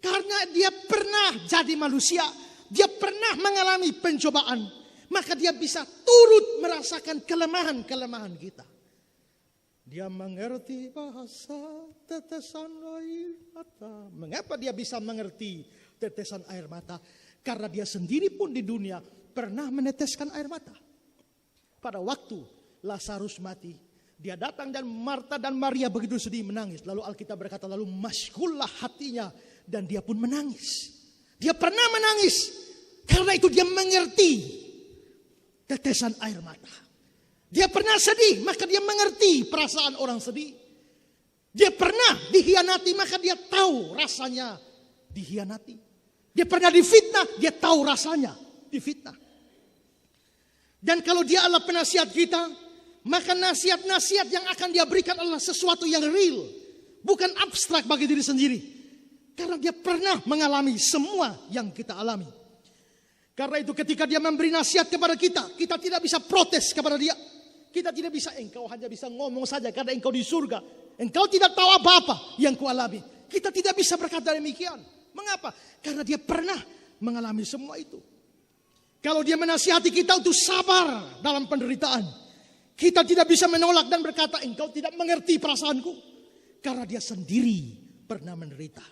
Karena dia pernah jadi manusia, dia pernah mengalami pencobaan, maka dia bisa turut merasakan kelemahan-kelemahan kita. Dia mengerti bahasa tetesan air mata. Mengapa dia bisa mengerti tetesan air mata? Karena dia sendiri pun di dunia pernah meneteskan air mata. Pada waktu Lazarus mati, dia datang dan Marta dan Maria begitu sedih menangis. Lalu Alkitab berkata, lalu masyhullah hatinya dan dia pun menangis. Dia pernah menangis. Karena itu dia mengerti tetesan air mata. Dia pernah sedih, maka dia mengerti perasaan orang sedih. Dia pernah dihianati, maka dia tahu rasanya dihianati. Dia pernah difitnah, dia tahu rasanya difitnah. Dan kalau dia adalah penasihat kita, maka nasihat-nasihat yang akan dia berikan adalah sesuatu yang real. Bukan abstrak bagi diri sendiri. Karena dia pernah mengalami semua yang kita alami. Karena itu ketika dia memberi nasihat kepada kita, kita tidak bisa protes kepada dia. Kita tidak bisa, engkau hanya bisa ngomong saja karena engkau di surga. Engkau tidak tahu apa-apa yang kualami. Kita tidak bisa berkata demikian. Mengapa? Karena dia pernah mengalami semua itu. Kalau dia menasihati kita untuk sabar dalam penderitaan, kita tidak bisa menolak dan berkata, engkau tidak mengerti perasaanku. Karena dia sendiri pernah menderita.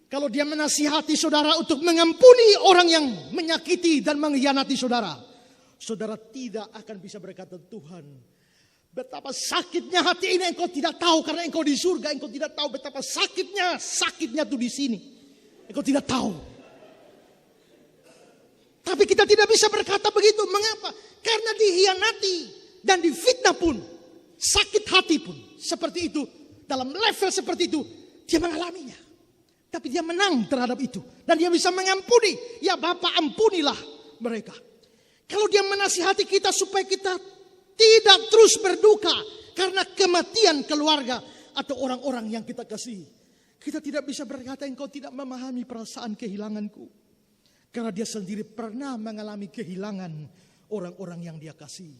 Kalau dia menasihati saudara untuk mengampuni orang yang menyakiti dan mengkhianati saudara, saudara tidak akan bisa berkata, Tuhan, betapa sakitnya hati ini, engkau tidak tahu karena engkau di surga, engkau tidak tahu betapa sakitnya tuh di sini. Engkau tidak tahu. Tapi kita tidak bisa berkata begitu. Mengapa? Karena dihianati dan difitnah pun, sakit hati pun seperti itu, dalam level seperti itu, dia mengalaminya. Tapi dia menang terhadap itu. Dan dia bisa mengampuni. Ya Bapa, ampunilah mereka. Kalau dia menasihati kita supaya kita tidak terus berduka karena kematian keluarga atau orang-orang yang kita kasihi, kita tidak bisa berkata engkau tidak memahami perasaan kehilanganku. Karena dia sendiri pernah mengalami kehilangan orang-orang yang dia kasihi.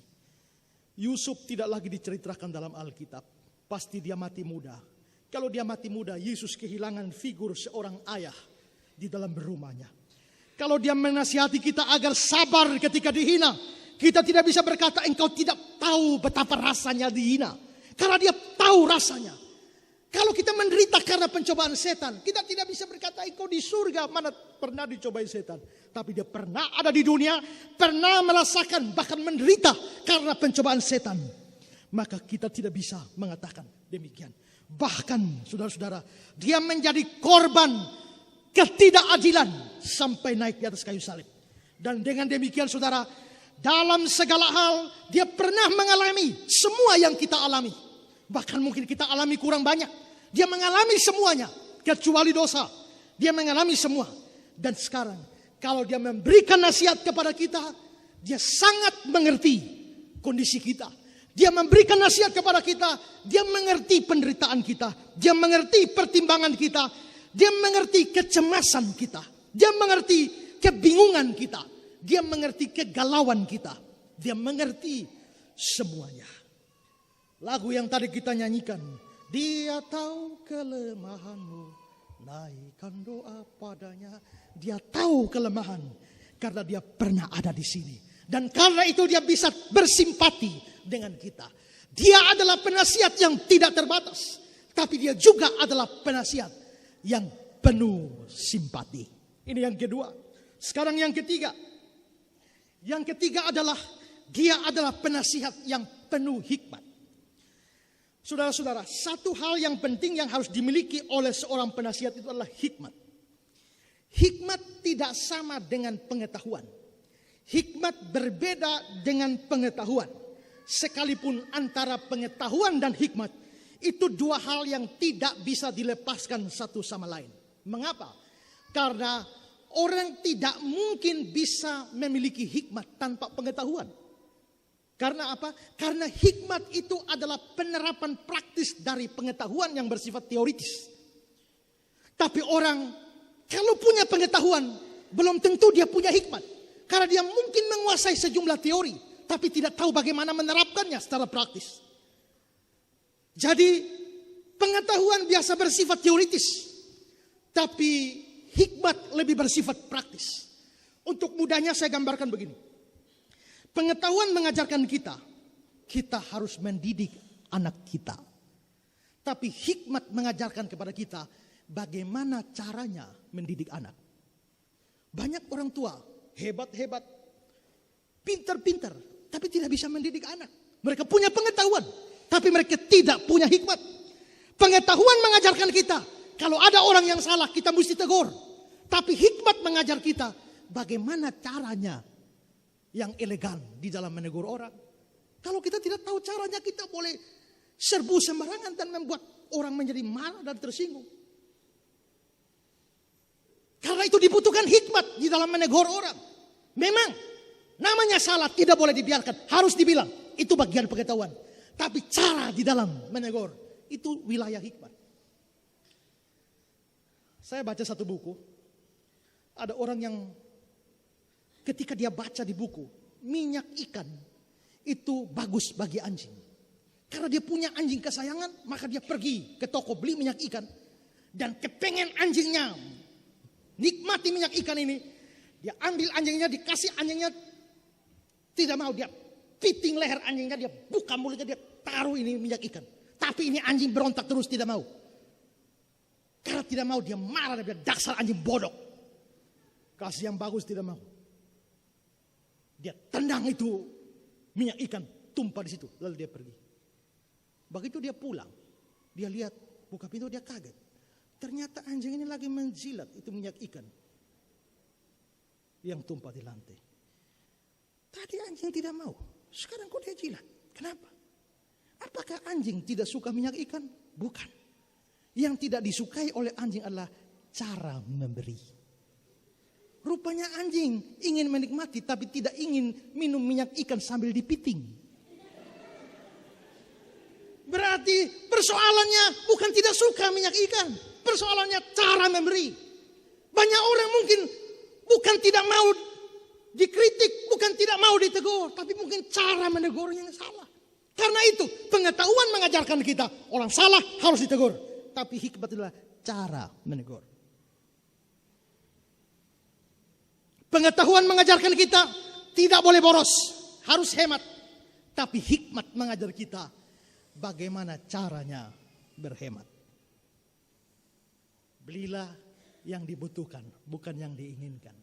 Yusuf tidak lagi diceritakan dalam Alkitab. Pasti dia mati muda. Kalau dia mati muda, Yesus kehilangan figur seorang ayah di dalam rumahnya. Kalau dia menasihati kita agar sabar ketika dihina, kita tidak bisa berkata engkau tidak tahu tahu betapa rasanya dihina. Karena dia tahu rasanya. Kalau kita menderita karena pencobaan setan, kita tidak bisa berkata, kau di surga mana pernah dicobai setan. Tapi dia pernah ada di dunia, pernah merasakan bahkan menderita karena pencobaan setan. Maka kita tidak bisa mengatakan demikian. Bahkan saudara-saudara, dia menjadi korban ketidakadilan sampai naik di atas kayu salib. Dan dengan demikian saudara, dalam segala hal dia pernah mengalami semua yang kita alami. Bahkan mungkin kita alami kurang banyak. Dia mengalami semuanya kecuali dosa. Dia mengalami semua. Dan sekarang kalau dia memberikan nasihat kepada kita, dia sangat mengerti kondisi kita. Dia memberikan nasihat kepada kita, dia mengerti penderitaan kita, dia mengerti pertimbangan kita, dia mengerti kecemasan kita, dia mengerti kebingungan kita, dia mengerti kegalauan kita, dia mengerti semuanya. Lagu yang tadi kita nyanyikan, dia tahu kelemahanmu, naikkan doa padanya. Dia tahu kelemahan karena dia pernah ada di sini. Dan karena itu dia bisa bersimpati dengan kita. Dia adalah penasihat yang tidak terbatas. Tapi dia juga adalah penasihat yang penuh simpati. Ini yang kedua. Sekarang yang ketiga. Yang ketiga adalah dia adalah penasihat yang penuh hikmat. Saudara-saudara, satu hal yang penting yang harus dimiliki oleh seorang penasihat itu adalah hikmat. Hikmat tidak sama dengan pengetahuan. Hikmat berbeda dengan pengetahuan. Sekalipun antara pengetahuan dan hikmat, itu dua hal yang tidak bisa dilepaskan satu sama lain. Mengapa? Karena orang tidak mungkin bisa memiliki hikmat tanpa pengetahuan. Karena apa? Karena hikmat itu adalah penerapan praktis dari pengetahuan yang bersifat teoritis. Tapi orang kalau punya pengetahuan, belum tentu dia punya hikmat. Karena dia mungkin menguasai sejumlah teori, tapi tidak tahu bagaimana menerapkannya secara praktis. Jadi pengetahuan biasa bersifat teoritis, tapi hikmat lebih bersifat praktis. Untuk mudahnya saya gambarkan begini. Pengetahuan mengajarkan kita harus mendidik anak kita. Tapi hikmat mengajarkan kepada kita bagaimana caranya mendidik anak. Banyak orang tua hebat-hebat, pintar-pintar, tapi tidak bisa mendidik anak. Mereka punya pengetahuan, tapi mereka tidak punya hikmat. Pengetahuan mengajarkan kita, kalau ada orang yang salah, kita mesti tegur. Tapi hikmat mengajar kita, bagaimana caranya yang elegan di dalam menegur orang. Kalau kita tidak tahu caranya, kita boleh serbu sembarangan dan membuat orang menjadi marah dan tersinggung. Karena itu dibutuhkan hikmat di dalam menegur orang. Memang namanya salah tidak boleh dibiarkan, harus dibilang. Itu bagian pengetahuan. Tapi cara di dalam menegur itu wilayah hikmat. Saya baca satu buku. Ada orang yang ketika dia baca di buku, minyak ikan itu bagus bagi anjing. Karena dia punya anjing kesayangan, maka dia pergi ke toko beli minyak ikan. Dan kepengen anjingnya nikmati minyak ikan ini, dia ambil anjingnya, dikasih anjingnya, tidak mau, dia piting leher anjingnya, dia buka mulutnya, dia taruh ini minyak ikan. Tapi ini anjing berontak terus, tidak mau. Karena tidak mau, dia marah, dia dasar anjing bodoh. Kasih yang bagus, tidak mau. Dia tendang itu minyak ikan, tumpah di situ, lalu dia pergi. Begitu dia pulang, dia lihat, buka pintu, dia kaget. Ternyata anjing ini lagi menjilat itu minyak ikan yang tumpah di lantai. Tadi anjing tidak mau, sekarang kok dia jilat? Kenapa? Apakah anjing tidak suka minyak ikan? Bukan. Yang tidak disukai oleh anjing adalah cara memberi. Rupanya anjing ingin menikmati tapi tidak ingin minum minyak ikan sambil dipiting. Berarti persoalannya bukan tidak suka minyak ikan. Persoalannya cara memberi. Banyak orang mungkin bukan tidak mau dikritik, bukan tidak mau ditegur, tapi mungkin cara menegurnya yang salah. Karena itu pengetahuan mengajarkan kita, orang salah harus ditegur. Tapi hikmat adalah cara menegur. Pengetahuan mengajarkan kita tidak boleh boros, harus hemat. Tapi hikmat mengajar kita bagaimana caranya berhemat. Belilah yang dibutuhkan, bukan yang diinginkan.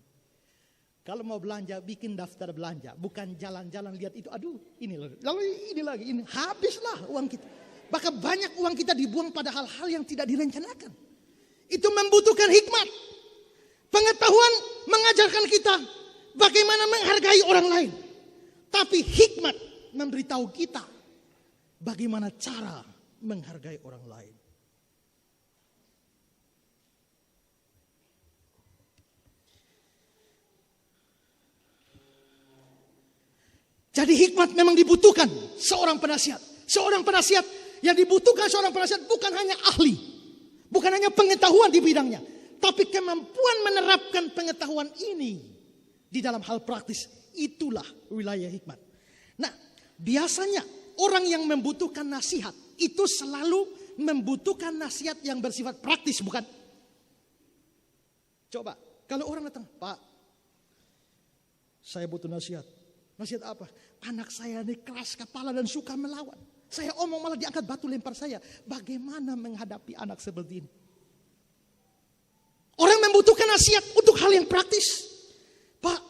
Kalau mau belanja, bikin daftar belanja. Bukan jalan-jalan lihat itu, aduh ini lagi, lalu ini lagi, ini. Habislah uang kita. Bahkan banyak uang kita dibuang pada hal-hal yang tidak direncanakan. Itu membutuhkan hikmat. Pengetahuan mengajarkan kita bagaimana menghargai orang lain. Tapi hikmat memberitahu kita bagaimana cara menghargai orang lain. Jadi hikmat memang dibutuhkan seorang penasihat. Seorang penasihat yang dibutuhkan seorang penasihat bukan hanya ahli. Bukan hanya pengetahuan di bidangnya. Tapi kemampuan menerapkan pengetahuan ini di dalam hal praktis. Itulah wilayah hikmat. Nah, biasanya orang yang membutuhkan nasihat itu selalu membutuhkan nasihat yang bersifat praktis, bukan? Coba, kalau orang datang, Pak, saya butuh nasihat. Nasihat apa? Anak saya ini keras kepala dan suka melawan. Saya omong malah diangkat batu lempar saya. Bagaimana menghadapi anak seperti ini? Orang membutuhkan nasihat untuk hal yang praktis. Pak,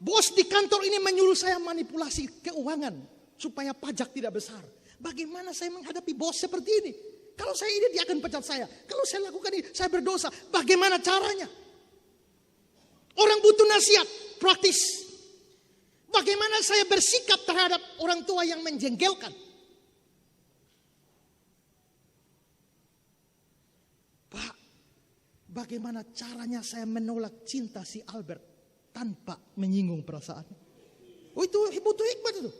bos di kantor ini menyuruh saya manipulasi keuangan supaya pajak tidak besar. Bagaimana saya menghadapi bos seperti ini? Kalau saya ini dia akan pecat saya. Kalau saya lakukan ini saya berdosa. Bagaimana caranya? Orang butuh nasihat praktis. Bagaimana saya bersikap terhadap orang tua yang menjengkelkan? Pak, bagaimana caranya saya menolak cinta si Albert tanpa menyinggung perasaan? Oh, itu butuh hikmat itu.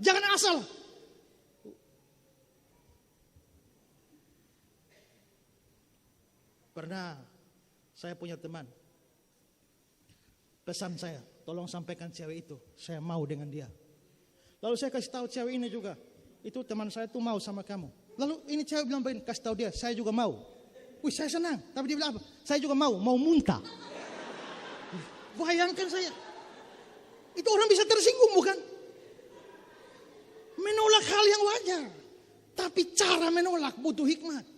Jangan asal. Pernah saya punya teman. Pesan saya, tolong sampaikan cewek itu, saya mau dengan dia. Lalu saya kasih tahu cewek ini juga, itu teman saya tuh mau sama kamu. Lalu ini cewek bilang begini, kasih tahu dia, saya juga mau. Wih, saya senang, tapi dia bilang apa? Saya juga mau muntah. Bayangkan saya, itu orang bisa tersinggung bukan? Menolak hal yang wajar, tapi cara menolak butuh hikmat.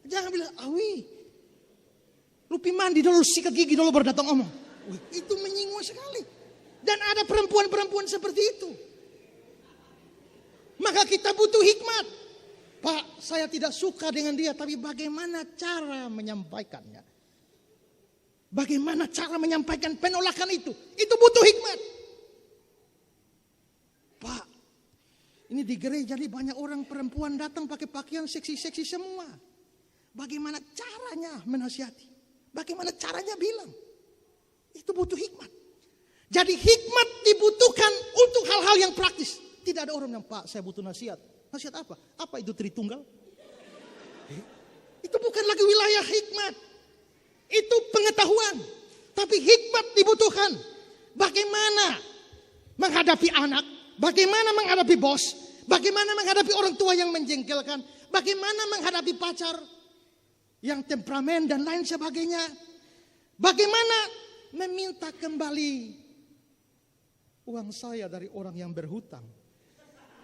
Jangan bilang, awi. Lupi mandi dulu, sikat gigi dulu baru datang omong. Wih, itu menyinggung sekali. Dan ada perempuan-perempuan seperti itu. Maka kita butuh hikmat. Pak, saya tidak suka dengan dia, tapi bagaimana cara menyampaikannya? Bagaimana cara menyampaikan penolakan itu? Itu butuh hikmat. Pak, ini di gereja nih banyak orang perempuan datang pakai pakaian seksi-seksi semua. Bagaimana caranya menasihati? Bagaimana caranya bilang? Itu butuh hikmat. Jadi hikmat dibutuhkan untuk hal-hal yang praktis. Tidak ada orang yang, Pak, saya butuh nasihat. Nasihat apa? Apa itu Tritunggal? Itu bukan lagi wilayah hikmat. Itu pengetahuan. Tapi hikmat dibutuhkan. Bagaimana menghadapi anak? Bagaimana menghadapi bos? Bagaimana menghadapi orang tua yang menjengkelkan? Bagaimana menghadapi pacar yang temperamen dan lain sebagainya. Bagaimana meminta kembali uang saya dari orang yang berhutang.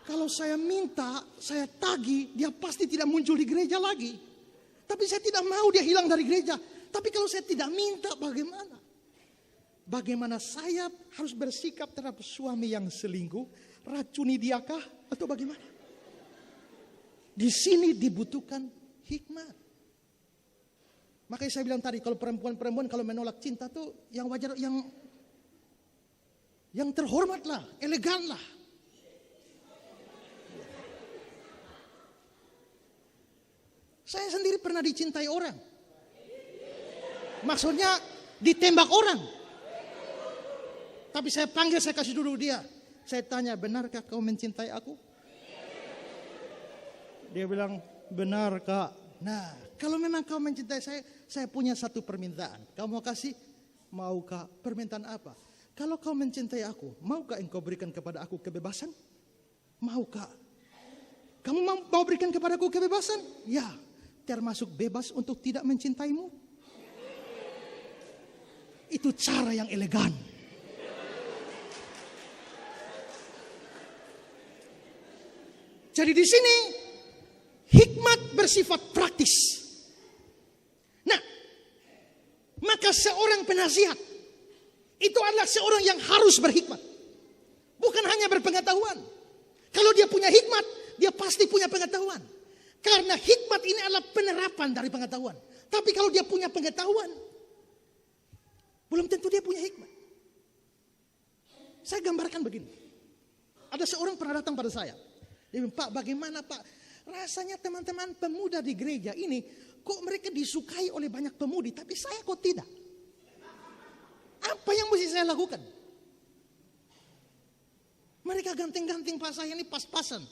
Kalau saya minta, saya tagih, dia pasti tidak muncul di gereja lagi. Tapi saya tidak mau dia hilang dari gereja. Tapi kalau saya tidak minta, bagaimana? Bagaimana saya harus bersikap terhadap suami yang selingkuh? Racuni diakah atau bagaimana? Di sini dibutuhkan hikmat. Makanya saya bilang tadi, kalau perempuan-perempuan kalau menolak cinta tuh yang wajar, yang terhormat lah, elegan lah. Saya sendiri pernah dicintai orang. Maksudnya ditembak orang. Tapi saya panggil, saya kasih duduk dia. Saya tanya, benarkah kau mencintai aku? Dia bilang, benar Kak. Nah, kalau memang kau mencintai saya punya satu permintaan. Kau mau kasih? Mau Kak? Permintaan apa? Kalau kau mencintai aku, maukah engkau berikan kepada aku kebebasan? Mau Kak? Kamu mau berikan kepada aku kebebasan? Ya, termasuk bebas untuk tidak mencintaimu. Itu cara yang elegan. Jadi di sini hikmat bersifat praktis. Nah, maka seorang penasihat itu adalah seorang yang harus berhikmat. Bukan hanya berpengetahuan. Kalau dia punya hikmat, dia pasti punya pengetahuan. Karena hikmat ini adalah penerapan dari pengetahuan. Tapi kalau dia punya pengetahuan, belum tentu dia punya hikmat. Saya gambarkan begini. Ada seorang pernah datang pada saya. Dia bilang, Pak, bagaimana Pak? Rasanya teman-teman pemuda di gereja ini, kok mereka disukai oleh banyak pemudi, tapi saya kok tidak. Apa yang mesti saya lakukan? Mereka ganting-ganting Pak, saya ini pas-pasan.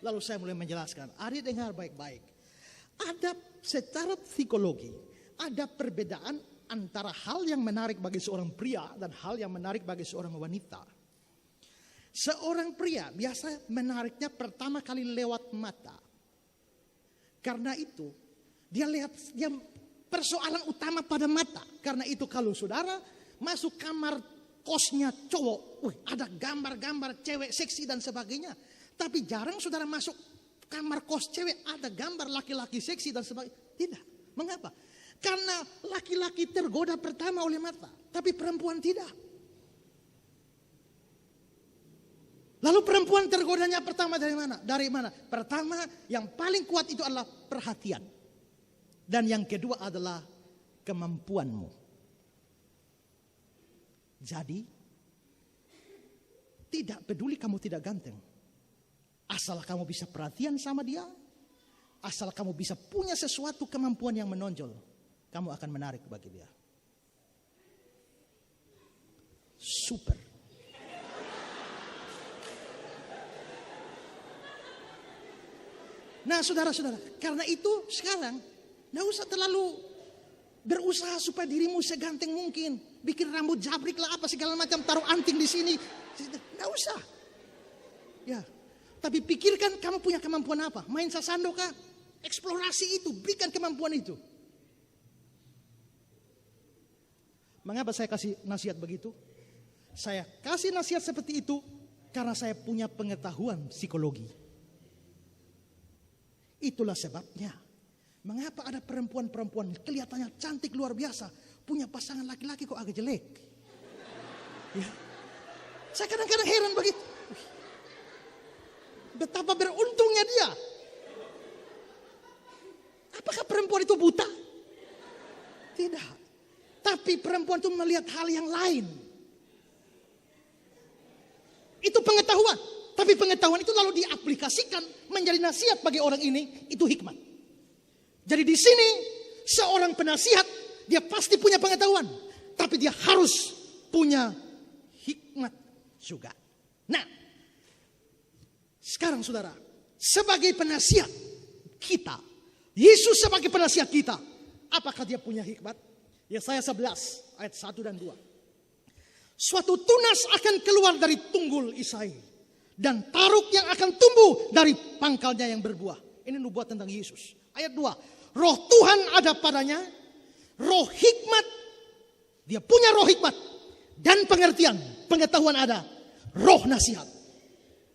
Lalu saya mulai menjelaskan, Ari dengar baik-baik. Ada secara psikologi, ada perbedaan antara hal yang menarik bagi seorang pria dan hal yang menarik bagi seorang wanita. Seorang pria biasa menariknya pertama kali lewat mata. Karena itu dia lihat dia persoalan utama pada mata. Karena itu kalau saudara masuk kamar kosnya cowok, ada gambar-gambar cewek seksi dan sebagainya. Tapi jarang saudara masuk kamar kos cewek ada gambar laki-laki seksi dan sebagainya. Tidak. Mengapa? Karena laki-laki tergoda pertama oleh mata, tapi perempuan tidak. Lalu perempuan tergodanya pertama dari mana? Dari mana? Pertama yang paling kuat itu adalah perhatian. Dan yang kedua adalah kemampuanmu. Jadi tidak peduli kamu tidak ganteng. Asal kamu bisa perhatian sama dia. Asal kamu bisa punya sesuatu kemampuan yang menonjol. Kamu akan menarik bagi dia. Super. Nah saudara-saudara, karena itu sekarang gak usah terlalu berusaha supaya dirimu seganteng mungkin. Bikin rambut jabrik lah apa segala macam, taruh anting di sini. Gak usah. Ya, tapi pikirkan kamu punya kemampuan apa. Main sasando kah? Eksplorasi itu, berikan kemampuan itu. Mengapa saya kasih nasihat begitu? Saya kasih nasihat seperti itu karena saya punya pengetahuan psikologi. Itulah sebabnya. Mengapa ada perempuan-perempuan kelihatannya cantik luar biasa, punya pasangan laki-laki kok agak jelek? Ya. Saya kadang-kadang heran begitu. Betapa beruntungnya dia. Apakah perempuan itu buta? Tidak. Tapi perempuan itu melihat hal yang lain. Itu pengetahuan. Tapi pengetahuan itu lalu diaplikasikan menjadi nasihat bagi orang ini. Itu hikmat. Jadi di sini seorang penasihat dia pasti punya pengetahuan. Tapi dia harus punya hikmat juga. Nah, sekarang saudara, sebagai penasihat kita, Yesus sebagai penasihat kita, apakah dia punya hikmat? Yesaya 11 ayat 1 dan 2. Suatu tunas akan keluar dari tunggul Isai, dan taruk yang akan tumbuh dari pangkalnya yang berbuah. Ini nubuat tentang Yesus. Ayat 2. Roh Tuhan ada padanya, roh hikmat. Dia punya roh hikmat dan pengertian, pengetahuan ada, roh nasihat.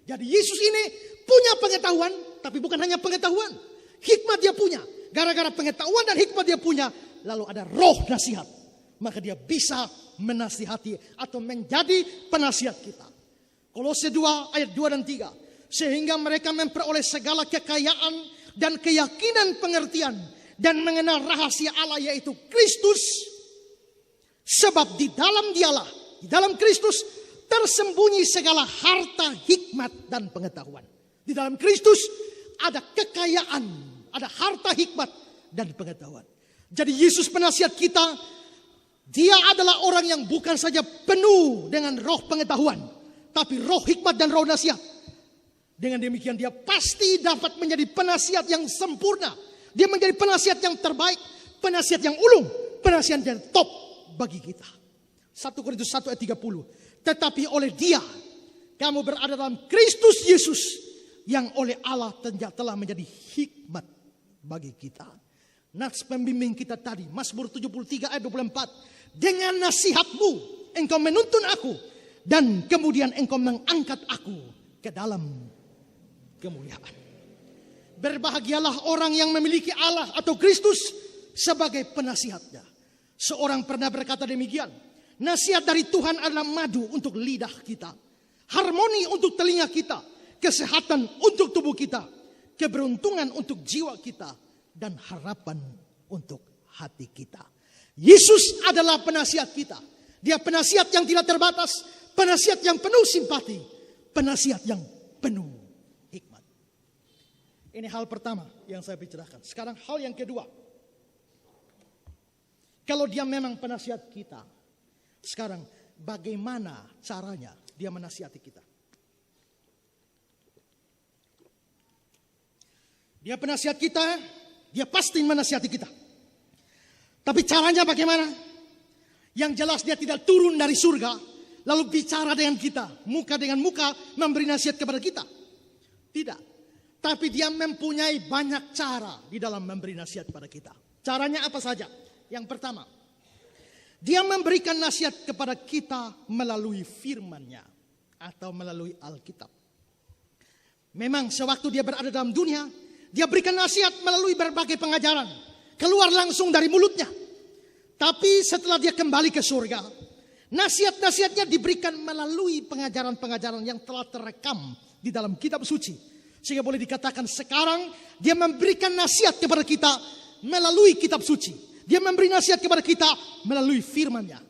Jadi Yesus ini punya pengetahuan, tapi bukan hanya pengetahuan. Hikmat dia punya. Gara-gara pengetahuan dan hikmat dia punya, lalu ada roh nasihat. Maka dia bisa menasihati atau menjadi penasihat kita. Kolose 2 ayat 2 dan 3. Sehingga mereka memperoleh segala kekayaan dan keyakinan pengertian dan mengenal rahasia Allah yaitu Kristus. Sebab di dalam dialah, di dalam Kristus tersembunyi segala harta, hikmat dan pengetahuan. Di dalam Kristus ada kekayaan, ada harta, hikmat dan pengetahuan. Jadi Yesus penasihat kita, dia adalah orang yang bukan saja penuh dengan roh pengetahuan, tapi roh hikmat dan roh nasihat. Dengan demikian dia pasti dapat menjadi penasihat yang sempurna. Dia menjadi penasihat yang terbaik, penasihat yang ulung, penasihat yang top bagi kita. 1 Korintus 1 ayat 30. Tetapi oleh dia kamu berada dalam Kristus Yesus yang oleh Allah telah menjadi hikmat bagi kita. Nats pembimbing kita tadi, Mazmur 73 ayat 24. Dengan nasihatmu engkau menuntun aku dan kemudian engkau mengangkat aku ke dalam kemuliaan. Berbahagialah orang yang memiliki Allah atau Kristus sebagai penasihatnya. Seorang pernah berkata demikian, nasihat dari Tuhan adalah madu untuk lidah kita, harmoni untuk telinga kita, kesehatan untuk tubuh kita, keberuntungan untuk jiwa kita, dan harapan untuk hati kita. Yesus adalah penasihat kita. Dia penasihat yang tidak terbatas, penasihat yang penuh simpati, penasihat yang penuh hikmat. Ini hal pertama yang saya bicarakan. Sekarang hal yang kedua. Kalau dia memang penasihat kita, sekarang bagaimana caranya dia menasihati kita? Dia penasihat kita, dia pasti menasihati kita. Tapi caranya bagaimana? Yang jelas dia tidak turun dari surga, lalu bicara dengan kita, muka dengan muka, memberi nasihat kepada kita. Tidak. Tapi dia mempunyai banyak cara di dalam memberi nasihat kepada kita. Caranya apa saja? Yang pertama, dia memberikan nasihat kepada kita melalui firman-Nya atau melalui Alkitab. Memang sewaktu dia berada dalam dunia, dia berikan nasihat melalui berbagai pengajaran, keluar langsung dari mulutnya. Tapi setelah dia kembali ke surga, nasihat-nasihatnya diberikan melalui pengajaran-pengajaran yang telah terekam di dalam kitab suci. Sehingga boleh dikatakan sekarang dia memberikan nasihat kepada kita melalui kitab suci. Dia memberi nasihat kepada kita melalui firman-Nya.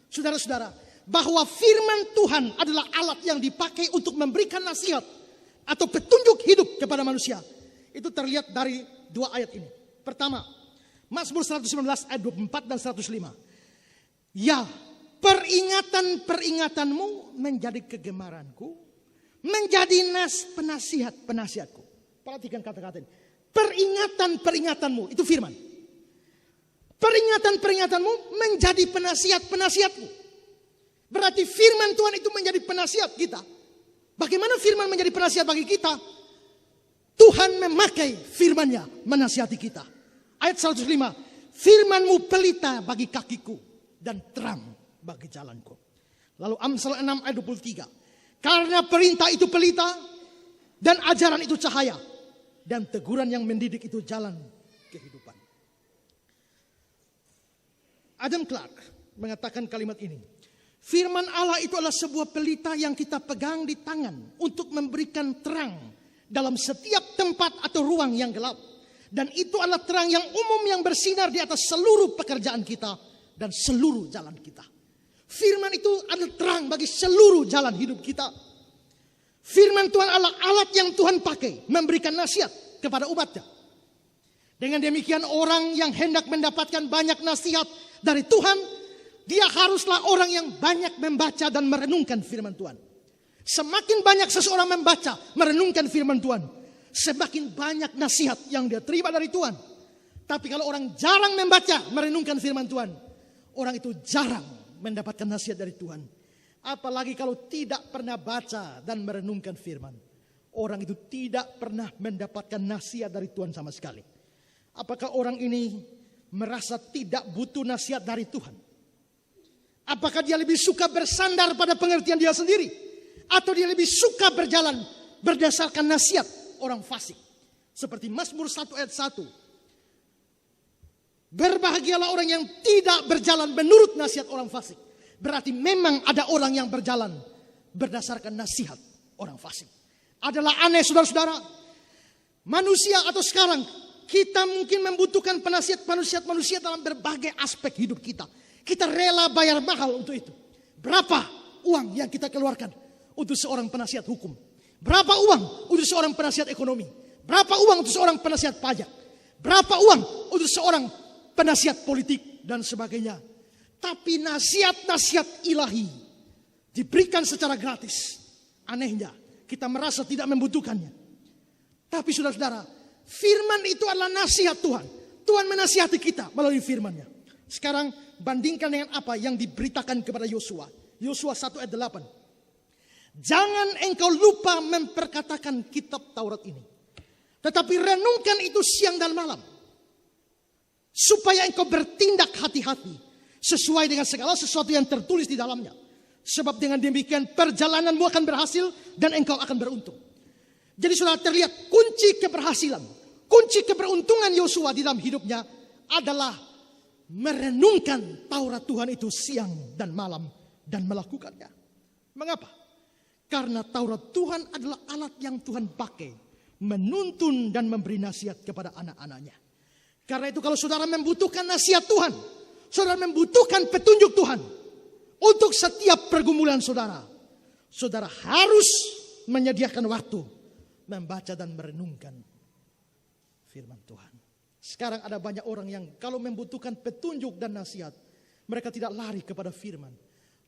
Saudara-saudara, bahwa firman Tuhan adalah alat yang dipakai untuk memberikan nasihat atau petunjuk hidup kepada manusia. Itu terlihat dari dua ayat ini. Pertama, Mazmur 119 ayat 24 dan 105. Ya, peringatan-peringatanmu menjadi kegemaranku, menjadi penasihat-penasihatku. Perhatikan kata-kata ini. Peringatan-peringatanmu, itu firman. Peringatan-peringatanmu menjadi penasihat-penasihatmu. Berarti firman Tuhan itu menjadi penasihat kita. Bagaimana firman menjadi penasihat bagi kita? Tuhan memakai firman-Nya menasihati kita. Ayat 105, firman-Mu pelita bagi kakiku dan terang bagi jalanku. Lalu Amsal 6 ayat 23, karena perintah itu pelita dan ajaran itu cahaya dan teguran yang mendidik itu jalan kehidupan. Adam Clark mengatakan kalimat ini. Firman Allah itu adalah sebuah pelita yang kita pegang di tangan untuk memberikan terang dalam setiap tempat atau ruang yang gelap. Dan itu adalah terang yang umum yang bersinar di atas seluruh pekerjaan kita dan seluruh jalan kita. Firman itu adalah terang bagi seluruh jalan hidup kita. Firman Tuhan adalah alat yang Tuhan pakai memberikan nasihat kepada umatnya. Dengan demikian orang yang hendak mendapatkan banyak nasihat dari Tuhan, dia haruslah orang yang banyak membaca dan merenungkan firman Tuhan. Semakin banyak seseorang membaca, merenungkan firman Tuhan, semakin banyak nasihat yang dia terima dari Tuhan. Tapi kalau orang jarang membaca, merenungkan firman Tuhan, orang itu jarang mendapatkan nasihat dari Tuhan. Apalagi kalau tidak pernah baca dan merenungkan firman, orang itu tidak pernah mendapatkan nasihat dari Tuhan sama sekali. Apakah orang ini merasa tidak butuh nasihat dari Tuhan? Apakah dia lebih suka bersandar pada pengertian dia sendiri? Atau dia lebih suka berjalan berdasarkan nasihat orang fasik? Seperti Mazmur 1 ayat 1. Berbahagialah orang yang tidak berjalan menurut nasihat orang fasik. Berarti memang ada orang yang berjalan berdasarkan nasihat orang fasik. Adalah aneh saudara-saudara. Manusia atau sekarang kita mungkin membutuhkan penasihat manusia dalam berbagai aspek hidup kita. Kita rela bayar mahal untuk itu. Berapa uang yang kita keluarkan untuk seorang penasihat hukum? Berapa uang untuk seorang penasihat ekonomi? Berapa uang untuk seorang penasihat pajak? Berapa uang untuk seorang penasihat politik dan sebagainya? Tapi nasihat-nasihat ilahi diberikan secara gratis. Anehnya, kita merasa tidak membutuhkannya. Tapi saudara-saudara, firman itu adalah nasihat Tuhan. Tuhan menasihati kita melalui firman-Nya. Sekarang bandingkan dengan apa yang diberitakan kepada Yosua. Yosua 1 ayat 8. Jangan engkau lupa memperkatakan kitab Taurat ini, tetapi renungkan itu siang dan malam, supaya engkau bertindak hati-hati sesuai dengan segala sesuatu yang tertulis di dalamnya. Sebab dengan demikian perjalananmu akan berhasil dan engkau akan beruntung. Jadi saudara, terlihat kunci keberhasilan, kunci keberuntungan Yosua di dalam hidupnya adalah merenungkan Taurat Tuhan itu siang dan malam dan melakukannya. Mengapa? Karena Taurat Tuhan adalah alat yang Tuhan pakai menuntun dan memberi nasihat kepada anak-anaknya. Karena itu kalau saudara membutuhkan nasihat Tuhan, saudara membutuhkan petunjuk Tuhan untuk setiap pergumulan saudara, saudara harus menyediakan waktu membaca dan merenungkan firman Tuhan. Sekarang ada banyak orang yang kalau membutuhkan petunjuk dan nasihat, mereka tidak lari kepada firman,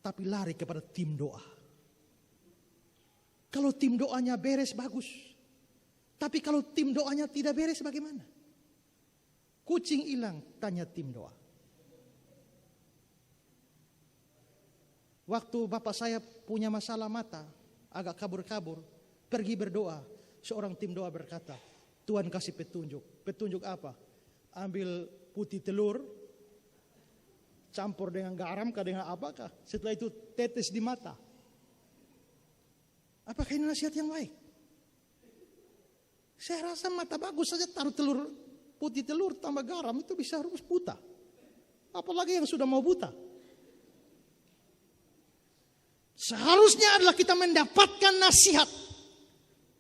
tapi lari kepada tim doa. Kalau tim doanya beres, bagus. Tapi kalau tim doanya tidak beres, bagaimana? Kucing hilang, tanya tim doa. Waktu bapak saya punya masalah mata, agak kabur-kabur, pergi berdoa. Seorang tim doa berkata, Tuhan kasih petunjuk. Petunjuk apa? Ambil putih telur, campur dengan garam kah dengan apakah? Setelah itu tetes di mata. Apakah ini nasihat yang baik? Saya rasa mata bagus saja taruh telur, putih telur tambah garam itu bisa harus buta. Apalagi yang sudah mau buta. Seharusnya adalah kita mendapatkan nasihat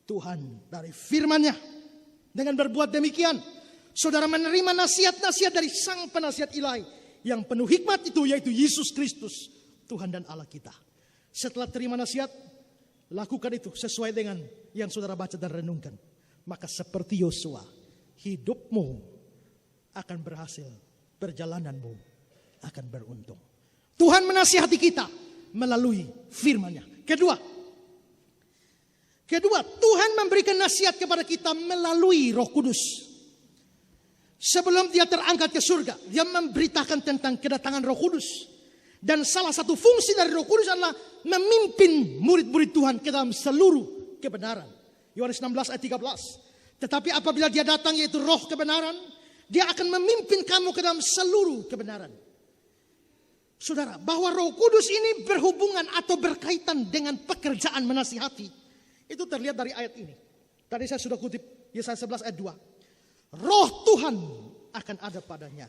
Tuhan dari firman-Nya. Dengan berbuat demikian, saudara menerima nasihat-nasihat dari Sang Penasihat Ilahi yang penuh hikmat itu, yaitu Yesus Kristus, Tuhan dan Allah kita. Setelah terima nasihat, lakukan itu sesuai dengan yang saudara baca dan renungkan. Maka seperti Yosua, hidupmu akan berhasil, perjalananmu akan beruntung. Tuhan menasihati kita melalui firman-Nya. Kedua, Tuhan memberikan nasihat kepada kita melalui Roh Kudus. Sebelum dia terangkat ke surga, dia memberitakan tentang kedatangan Roh Kudus. Dan salah satu fungsi dari Roh Kudus adalah memimpin murid-murid Tuhan ke dalam seluruh kebenaran. Yohanes 16 ayat 13. Tetapi apabila dia datang, yaitu Roh kebenaran, dia akan memimpin kamu ke dalam seluruh kebenaran. Saudara, bahwa Roh Kudus ini berhubungan atau berkaitan dengan pekerjaan menasihati, itu terlihat dari ayat ini. Tadi saya sudah kutip Yesaya 11 ayat 2. Roh Tuhan akan ada padanya.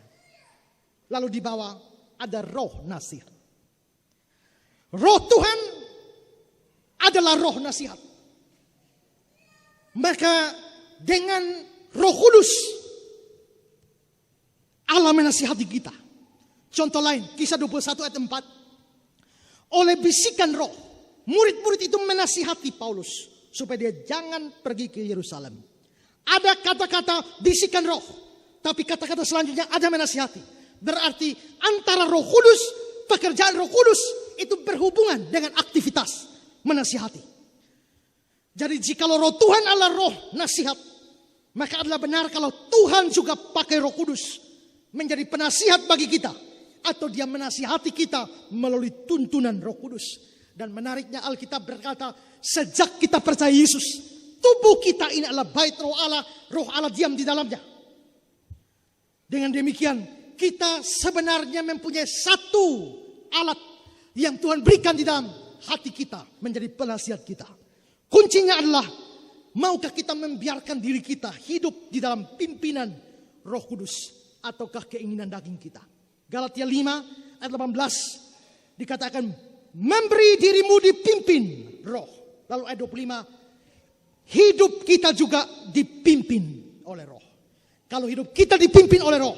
Lalu di bawah ada roh nasihat. Roh Tuhan adalah roh nasihat. Maka dengan Roh Kudus Allah menasihati kita. Contoh lain, Kisah 21 ayat 4. Oleh bisikan roh, murid-murid itu menasihati Paulus supaya dia jangan pergi ke Yerusalem. Ada kata-kata bisikan roh, tapi kata-kata selanjutnya ada menasihati. Berarti antara Roh Kudus, pekerjaan Roh Kudus itu berhubungan dengan aktivitas menasihati. Jadi jikalau Roh Tuhan adalah roh nasihat, maka adalah benar kalau Tuhan juga pakai Roh Kudus menjadi penasihat bagi kita, atau dia menasihati kita melalui tuntunan Roh Kudus. Dan menariknya Alkitab berkata, sejak kita percaya Yesus, tubuh kita ini adalah bait Roh Allah, Roh Allah diam di dalamnya. Dengan demikian, kita sebenarnya mempunyai satu alat yang Tuhan berikan di dalam hati kita menjadi penasihat kita. Kuncinya adalah, maukah kita membiarkan diri kita hidup di dalam pimpinan Roh Kudus, ataukah keinginan daging kita? Galatia 5 ayat 18 dikatakan, memberi dirimu dipimpin roh. Lalu ayat 25, hidup kita juga dipimpin oleh roh. Kalau hidup kita dipimpin oleh roh,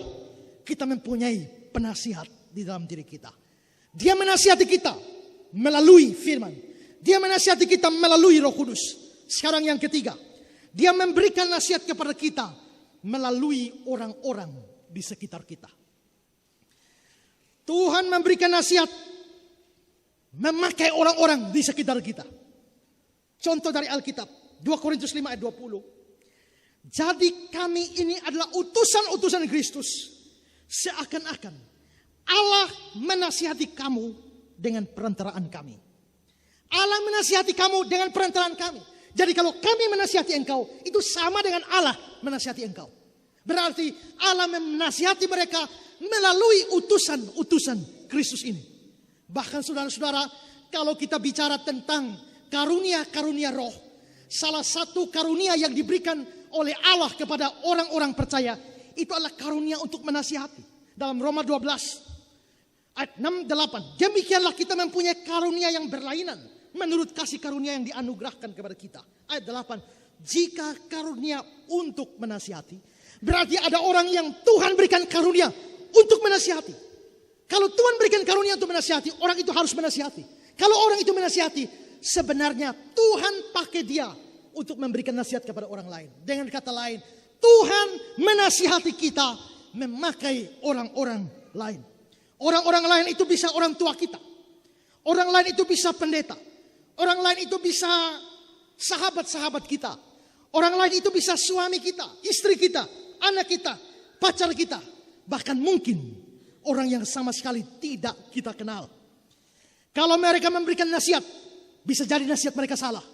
kita mempunyai penasihat di dalam diri kita. Dia menasihati kita melalui firman. Dia menasihati kita melalui Roh Kudus. Sekarang yang ketiga, dia memberikan nasihat kepada kita melalui orang-orang di sekitar kita. Tuhan memberikan nasihat memakai orang-orang di sekitar kita. Contoh dari Alkitab, 2 Korintus 5 ayat 20. Jadi kami ini adalah utusan-utusan Kristus, seakan-akan Allah menasihati kamu dengan perantaraan kami. Allah menasihati kamu dengan perantaraan kami. Jadi kalau kami menasihati engkau, itu sama dengan Allah menasihati engkau. Berarti Allah menasihati mereka melalui utusan-utusan Kristus ini. Bahkan saudara-saudara, kalau kita bicara tentang karunia-karunia roh, salah satu karunia yang diberikan oleh Allah kepada orang-orang percaya itu adalah karunia untuk menasihati. Dalam Roma 12 ayat 6-8. Demikianlah kita mempunyai karunia yang berlainan menurut kasih karunia yang dianugerahkan kepada kita. Ayat 8. Jika karunia untuk menasihati, berarti ada orang yang Tuhan berikan karunia untuk menasihati. Kalau Tuhan berikan karunia untuk menasihati, orang itu harus menasihati. Kalau orang itu menasihati, sebenarnya Tuhan pakai dia untuk memberikan nasihat kepada orang lain. Dengan kata lain, Tuhan menasihati kita memakai orang-orang lain. Orang-orang lain itu bisa orang tua kita. Orang lain itu bisa pendeta. Orang lain itu bisa sahabat-sahabat kita. Orang lain itu bisa suami kita, istri kita, anak kita, pacar kita. Bahkan mungkin orang yang sama sekali tidak kita kenal. Kalau mereka memberikan nasihat, bisa jadi nasihat mereka salah.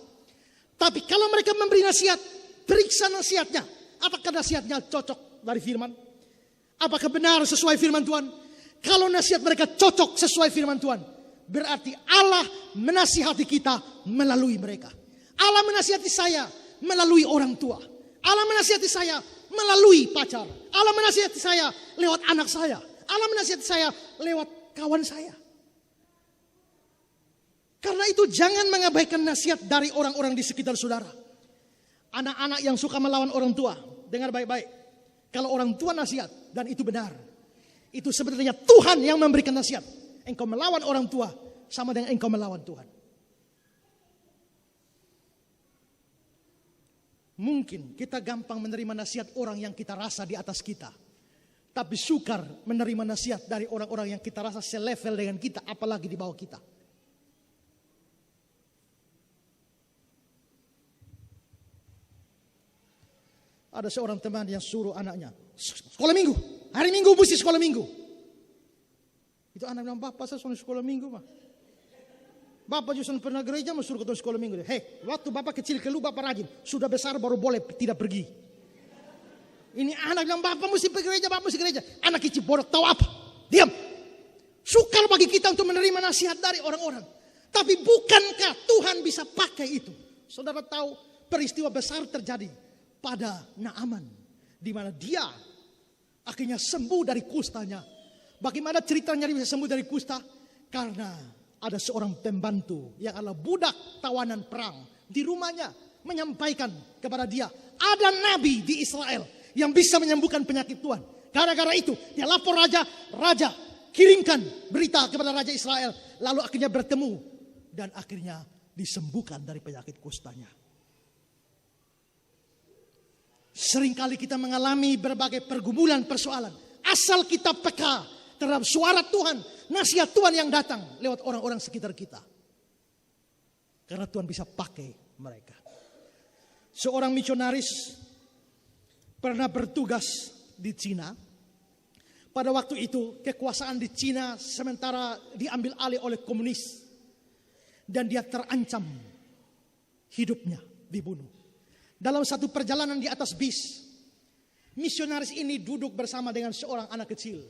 Tapi kalau mereka memberi nasihat, periksa nasihatnya. Apakah nasihatnya cocok dari firman? Apakah benar sesuai firman Tuhan? Kalau nasihat mereka cocok sesuai firman Tuhan, berarti Allah menasihati kita melalui mereka. Allah menasihati saya melalui orang tua. Allah menasihati saya melalui pacar. Allah menasihati saya lewat anak saya. Allah menasihati saya lewat kawan saya. Karena itu jangan mengabaikan nasihat dari orang-orang di sekitar saudara. Anak-anak yang suka melawan orang tua, dengar baik-baik. Kalau orang tua nasihat dan itu benar, itu sebenarnya Tuhan yang memberikan nasihat. Engkau melawan orang tua sama dengan engkau melawan Tuhan. Mungkin kita gampang menerima nasihat orang yang kita rasa di atas kita. Tapi sukar menerima nasihat dari orang-orang yang kita rasa selevel dengan kita, apalagi di bawah kita. Ada seorang teman yang suruh anaknya, sekolah minggu, hari minggu mesti sekolah minggu. Itu anak bilang, Bapak saya suruh sekolah minggu mah. Bapak justru pernah gereja mau suruh ketemu sekolah minggu. Hei, waktu Bapak kecil keluar Bapak rajin. Sudah besar baru boleh tidak pergi. Ini anak bilang, Bapak mesti pergi gereja, Bapak mesti gereja. Anak kecil bodoh tahu apa? Diam. Sukar bagi kita untuk menerima nasihat dari orang-orang. Tapi bukankah Tuhan bisa pakai itu? Saudara tahu peristiwa besar terjadi pada Naaman. Di mana dia akhirnya sembuh dari kustanya. Bagaimana ceritanya dia bisa sembuh dari kusta? Karena ada seorang pembantu yang adalah budak tawanan perang di rumahnya menyampaikan kepada dia, ada nabi di Israel yang bisa menyembuhkan penyakit Tuhan. Gara-gara itu dia lapor raja kirimkan berita kepada raja Israel, lalu akhirnya bertemu dan akhirnya disembuhkan dari penyakit kustanya. Seringkali kita mengalami berbagai pergumulan persoalan, asal kita peka terhadap suara Tuhan, nasihat Tuhan yang datang lewat orang-orang sekitar kita. Karena Tuhan bisa pakai mereka. Seorang misionaris pernah bertugas di Cina. Pada waktu itu kekuasaan di Cina sementara diambil alih oleh komunis. Dan dia terancam hidupnya dibunuh. Dalam satu perjalanan di atas bis, misionaris ini duduk bersama dengan seorang anak kecil.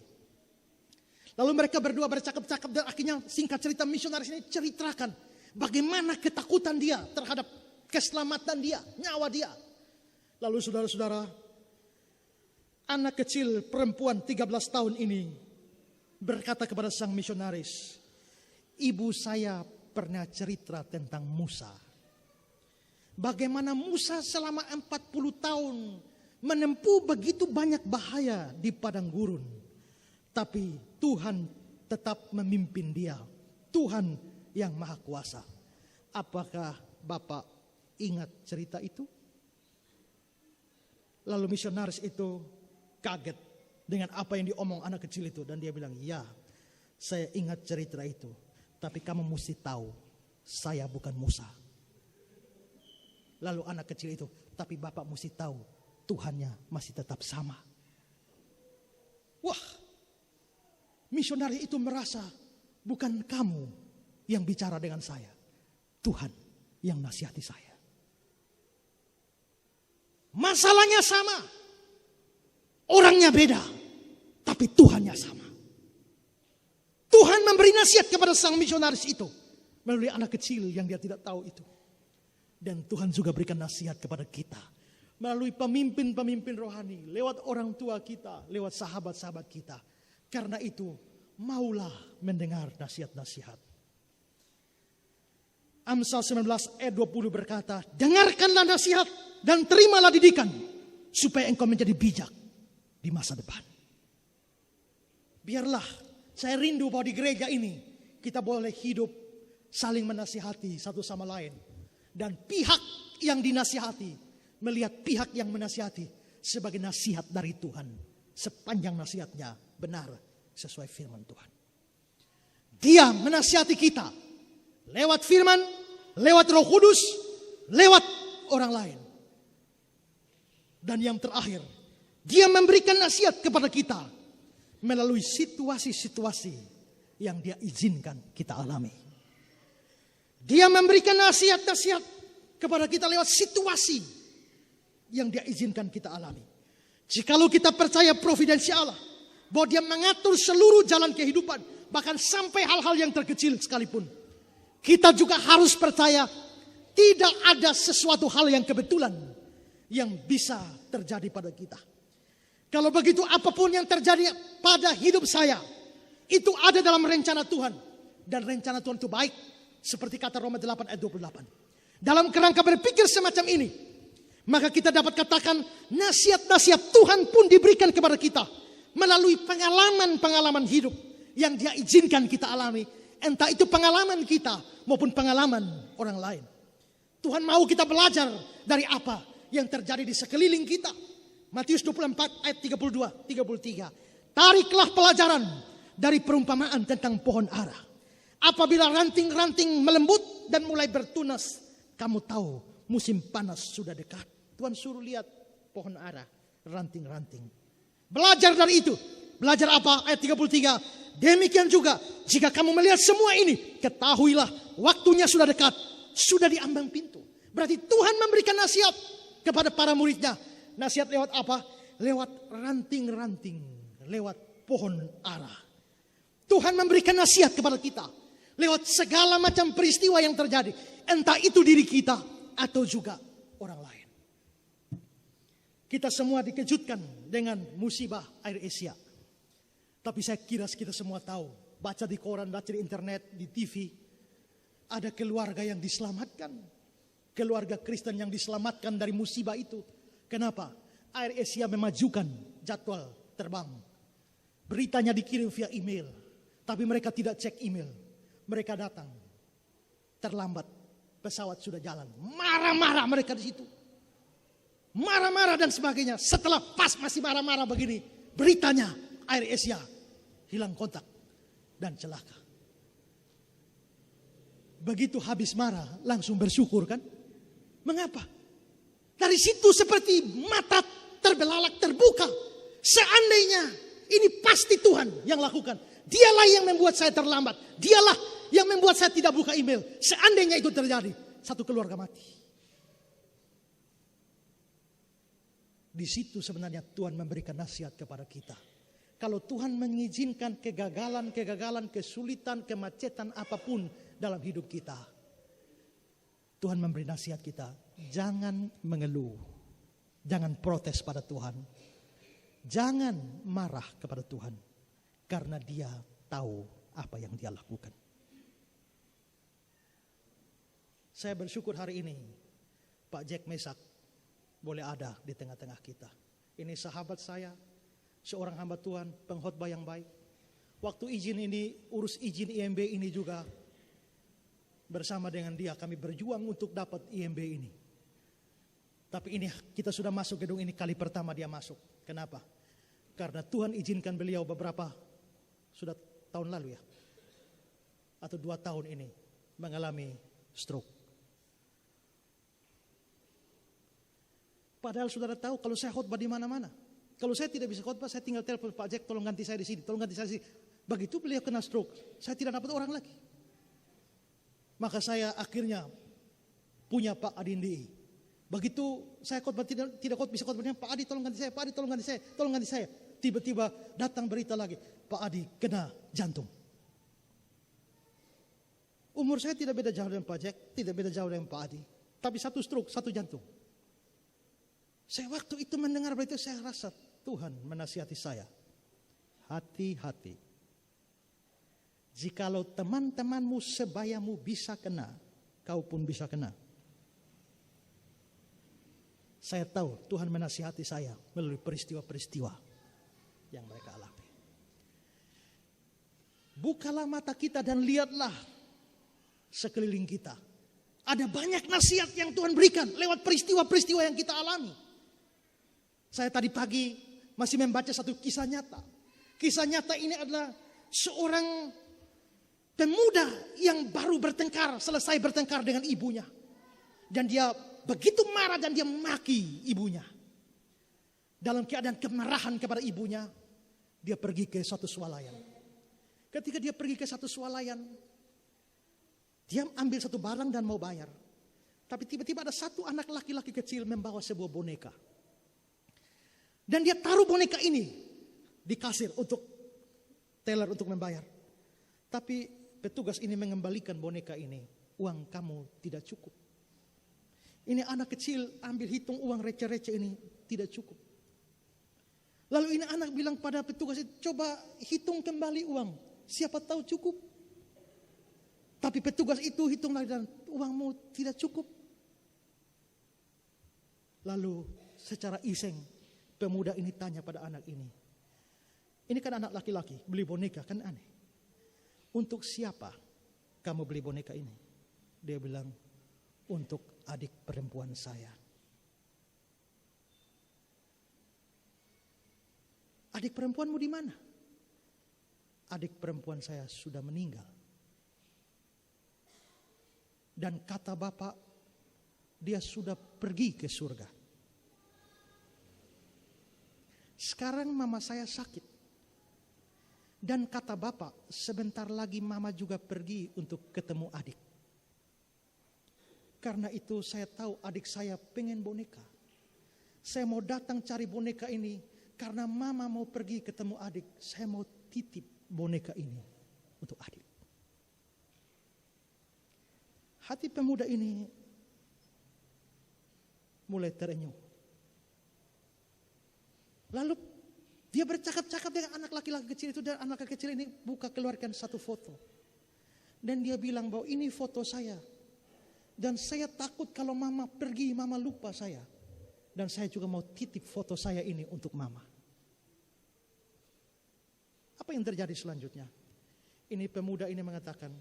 Lalu mereka berdua bercakap-cakap dan akhirnya singkat cerita misionaris ini ceritakan bagaimana ketakutan dia terhadap keselamatan dia, nyawa dia. Lalu saudara-saudara, anak kecil perempuan 13 tahun ini berkata kepada sang misionaris, ibu saya pernah cerita tentang Musa. Bagaimana Musa selama 40 tahun menempuh begitu banyak bahaya di padang gurun. Tapi Tuhan tetap memimpin dia. Tuhan yang maha kuasa. Apakah Bapak ingat cerita itu? Lalu misionaris itu kaget dengan apa yang diomong anak kecil itu. Dan dia bilang, ya saya ingat cerita itu. Tapi kamu mesti tahu, saya bukan Musa. Lalu anak kecil itu, tapi Bapak mesti tahu, Tuhannya masih tetap sama. Wah, misionaris itu merasa bukan kamu yang bicara dengan saya. Tuhan yang nasihati saya. Masalahnya sama. Orangnya beda. Tapi Tuhannya sama. Tuhan memberi nasihat kepada sang misionaris itu. Melalui anak kecil yang dia tidak tahu itu. Dan Tuhan juga berikan nasihat kepada kita melalui pemimpin-pemimpin rohani, lewat orang tua kita, lewat sahabat-sahabat kita. Karena itu, maulah mendengar nasihat-nasihat. Amsal 19 ayat 20 berkata, dengarkanlah nasihat dan terimalah didikan, supaya engkau menjadi bijak di masa depan. Biarlah, saya rindu bahwa di gereja ini, kita boleh hidup saling menasihati satu sama lain. Dan pihak yang dinasihati, melihat pihak yang menasihati sebagai nasihat dari Tuhan. Sepanjang nasihatnya benar sesuai firman Tuhan. Dia menasihati kita lewat firman, lewat Roh Kudus, lewat orang lain. Dan yang terakhir, dia memberikan nasihat kepada kita melalui situasi-situasi yang dia izinkan kita alami. Dia memberikan nasihat-nasihat kepada kita lewat situasi yang dia izinkan kita alami. Jikalau kita percaya providensi Allah, bahwa dia mengatur seluruh jalan kehidupan, bahkan sampai hal-hal yang terkecil sekalipun, kita juga harus percaya tidak ada sesuatu hal yang kebetulan yang bisa terjadi pada kita. Kalau begitu, apapun yang terjadi pada hidup saya, itu ada dalam rencana Tuhan. Dan rencana Tuhan itu baik, seperti kata Roma 8 ayat 28. Dalam kerangka berpikir semacam ini, maka kita dapat katakan nasihat-nasihat Tuhan pun diberikan kepada kita melalui pengalaman-pengalaman hidup yang dia izinkan kita alami. Entah itu pengalaman kita maupun pengalaman orang lain. Tuhan mau kita belajar dari apa yang terjadi di sekeliling kita. Matius 24 ayat 32-33. Tariklah pelajaran dari perumpamaan tentang pohon ara. Apabila ranting-ranting melembut dan mulai bertunas, kamu tahu musim panas sudah dekat. Tuhan suruh lihat pohon ara, ranting-ranting. Belajar dari itu. Belajar apa? Ayat 33. Demikian juga, jika kamu melihat semua ini, ketahuilah waktunya sudah dekat. Sudah di ambang pintu. Berarti Tuhan memberikan nasihat kepada para muridnya. Nasihat lewat apa? Lewat ranting-ranting. Lewat pohon ara. Tuhan memberikan nasihat kepada kita. Lewat segala macam peristiwa yang terjadi. Entah itu diri kita atau juga orang lain. Kita semua dikejutkan dengan musibah Air Asia. Tapi saya kira kita semua tahu. Baca di koran, baca di internet, di TV. Ada keluarga yang diselamatkan. Keluarga Kristen yang diselamatkan dari musibah itu. Kenapa? Air Asia memajukan jadwal terbang. Beritanya dikirim via email. Tapi mereka tidak cek email. Mereka datang. Terlambat. Pesawat sudah jalan. Marah-marah mereka di situ. Marah-marah dan sebagainya. Setelah pas masih marah-marah begini. Beritanya Air Asia hilang kontak. Dan celaka. Begitu habis marah langsung bersyukur kan? Mengapa? Dari situ seperti mata terbelalak terbuka. Seandainya ini pasti Tuhan yang lakukan. Dialah yang membuat saya terlambat. Dialah yang membuat saya tidak buka email. Seandainya itu terjadi, satu keluarga mati. Di situ sebenarnya Tuhan memberikan nasihat kepada kita. Kalau Tuhan mengizinkan kegagalan, kesulitan, kemacetan apapun dalam hidup kita, Tuhan memberi nasihat kita. Jangan mengeluh. Jangan protes pada Tuhan. Jangan marah kepada Tuhan. Karena dia tahu apa yang dia lakukan. Saya bersyukur hari ini Pak Jack Mesak boleh ada di tengah-tengah kita. Ini sahabat saya, seorang hamba Tuhan, pengkhotbah yang baik. Waktu izin ini, urus izin IMB ini juga, bersama dengan dia kami berjuang untuk dapat IMB ini. Tapi ini kita sudah masuk gedung ini kali pertama dia masuk. Kenapa? Karena Tuhan izinkan beliau beberapa, sudah tahun lalu ya, atau 2 tahun ini mengalami stroke. Padahal saudara tahu kalau saya khotbah di mana-mana. Kalau saya tidak bisa khotbah, saya tinggal telepon Pak Jack, tolong ganti saya di sini, tolong ganti saya di sini. Begitu beliau kena stroke, saya tidak dapat orang lagi. Maka saya akhirnya punya Pak Adindi. Begitu saya khotbah tidak bisa khotbahnya, Pak Adi tolong ganti saya, Pak Adi tolong ganti saya, tolong ganti saya. Tiba-tiba datang berita lagi, Pak Adi kena jantung. Umur saya tidak beda jauh dengan Pak Jack, tidak beda jauh dengan Pak Adi. Tapi satu stroke, satu jantung. Saya waktu itu mendengar berita, saya rasa Tuhan menasihati saya. Hati-hati. Jikalau teman-temanmu sebayamu bisa kena, kau pun bisa kena. Saya tahu Tuhan menasihati saya melalui peristiwa-peristiwa yang mereka alami. Bukalah mata kita dan lihatlah sekeliling kita. Ada banyak nasihat yang Tuhan berikan lewat peristiwa-peristiwa yang kita alami. Saya tadi pagi masih membaca satu kisah nyata. Kisah nyata ini adalah seorang pemuda yang baru bertengkar, selesai bertengkar dengan ibunya. Dan dia begitu marah dan dia maki ibunya. Dalam keadaan kemarahan kepada ibunya, dia pergi ke suatu swalayan. Ketika dia pergi ke satu swalayan, dia ambil satu barang dan mau bayar. Tapi tiba-tiba ada satu anak laki-laki kecil membawa sebuah boneka. Dan dia taruh boneka ini di kasir untuk teller untuk membayar. Tapi petugas ini mengembalikan boneka ini. Uang kamu tidak cukup. Ini anak kecil ambil hitung uang receh-receh ini tidak cukup. Lalu ini anak bilang pada petugas itu, coba hitung kembali uang. Siapa tahu cukup. Tapi petugas itu hitung lagi dan uangmu tidak cukup. Lalu secara iseng pemuda ini tanya pada anak ini. Ini kan anak laki-laki, beli boneka kan aneh. Untuk siapa kamu beli boneka ini? Dia bilang, untuk adik perempuan saya. Adik perempuanmu di mana? Adik perempuan saya sudah meninggal. Dan kata Bapak, dia sudah pergi ke surga. Sekarang mama saya sakit. Dan kata Bapak, sebentar lagi mama juga pergi untuk ketemu adik. Karena itu saya tahu adik saya pengen boneka. Saya mau datang cari boneka ini karena mama mau pergi ketemu adik. Saya mau titip boneka ini untuk adik. Hati pemuda ini mulai terenyuh. Lalu dia bercakap-cakap dengan anak laki-laki kecil itu, dan anak laki kecil ini keluarkan satu foto. Dan dia bilang bahwa ini foto saya. Dan saya takut kalau mama pergi, mama lupa saya. Dan saya juga mau titip foto saya ini untuk mama. Apa yang terjadi selanjutnya? Ini pemuda ini mengatakan,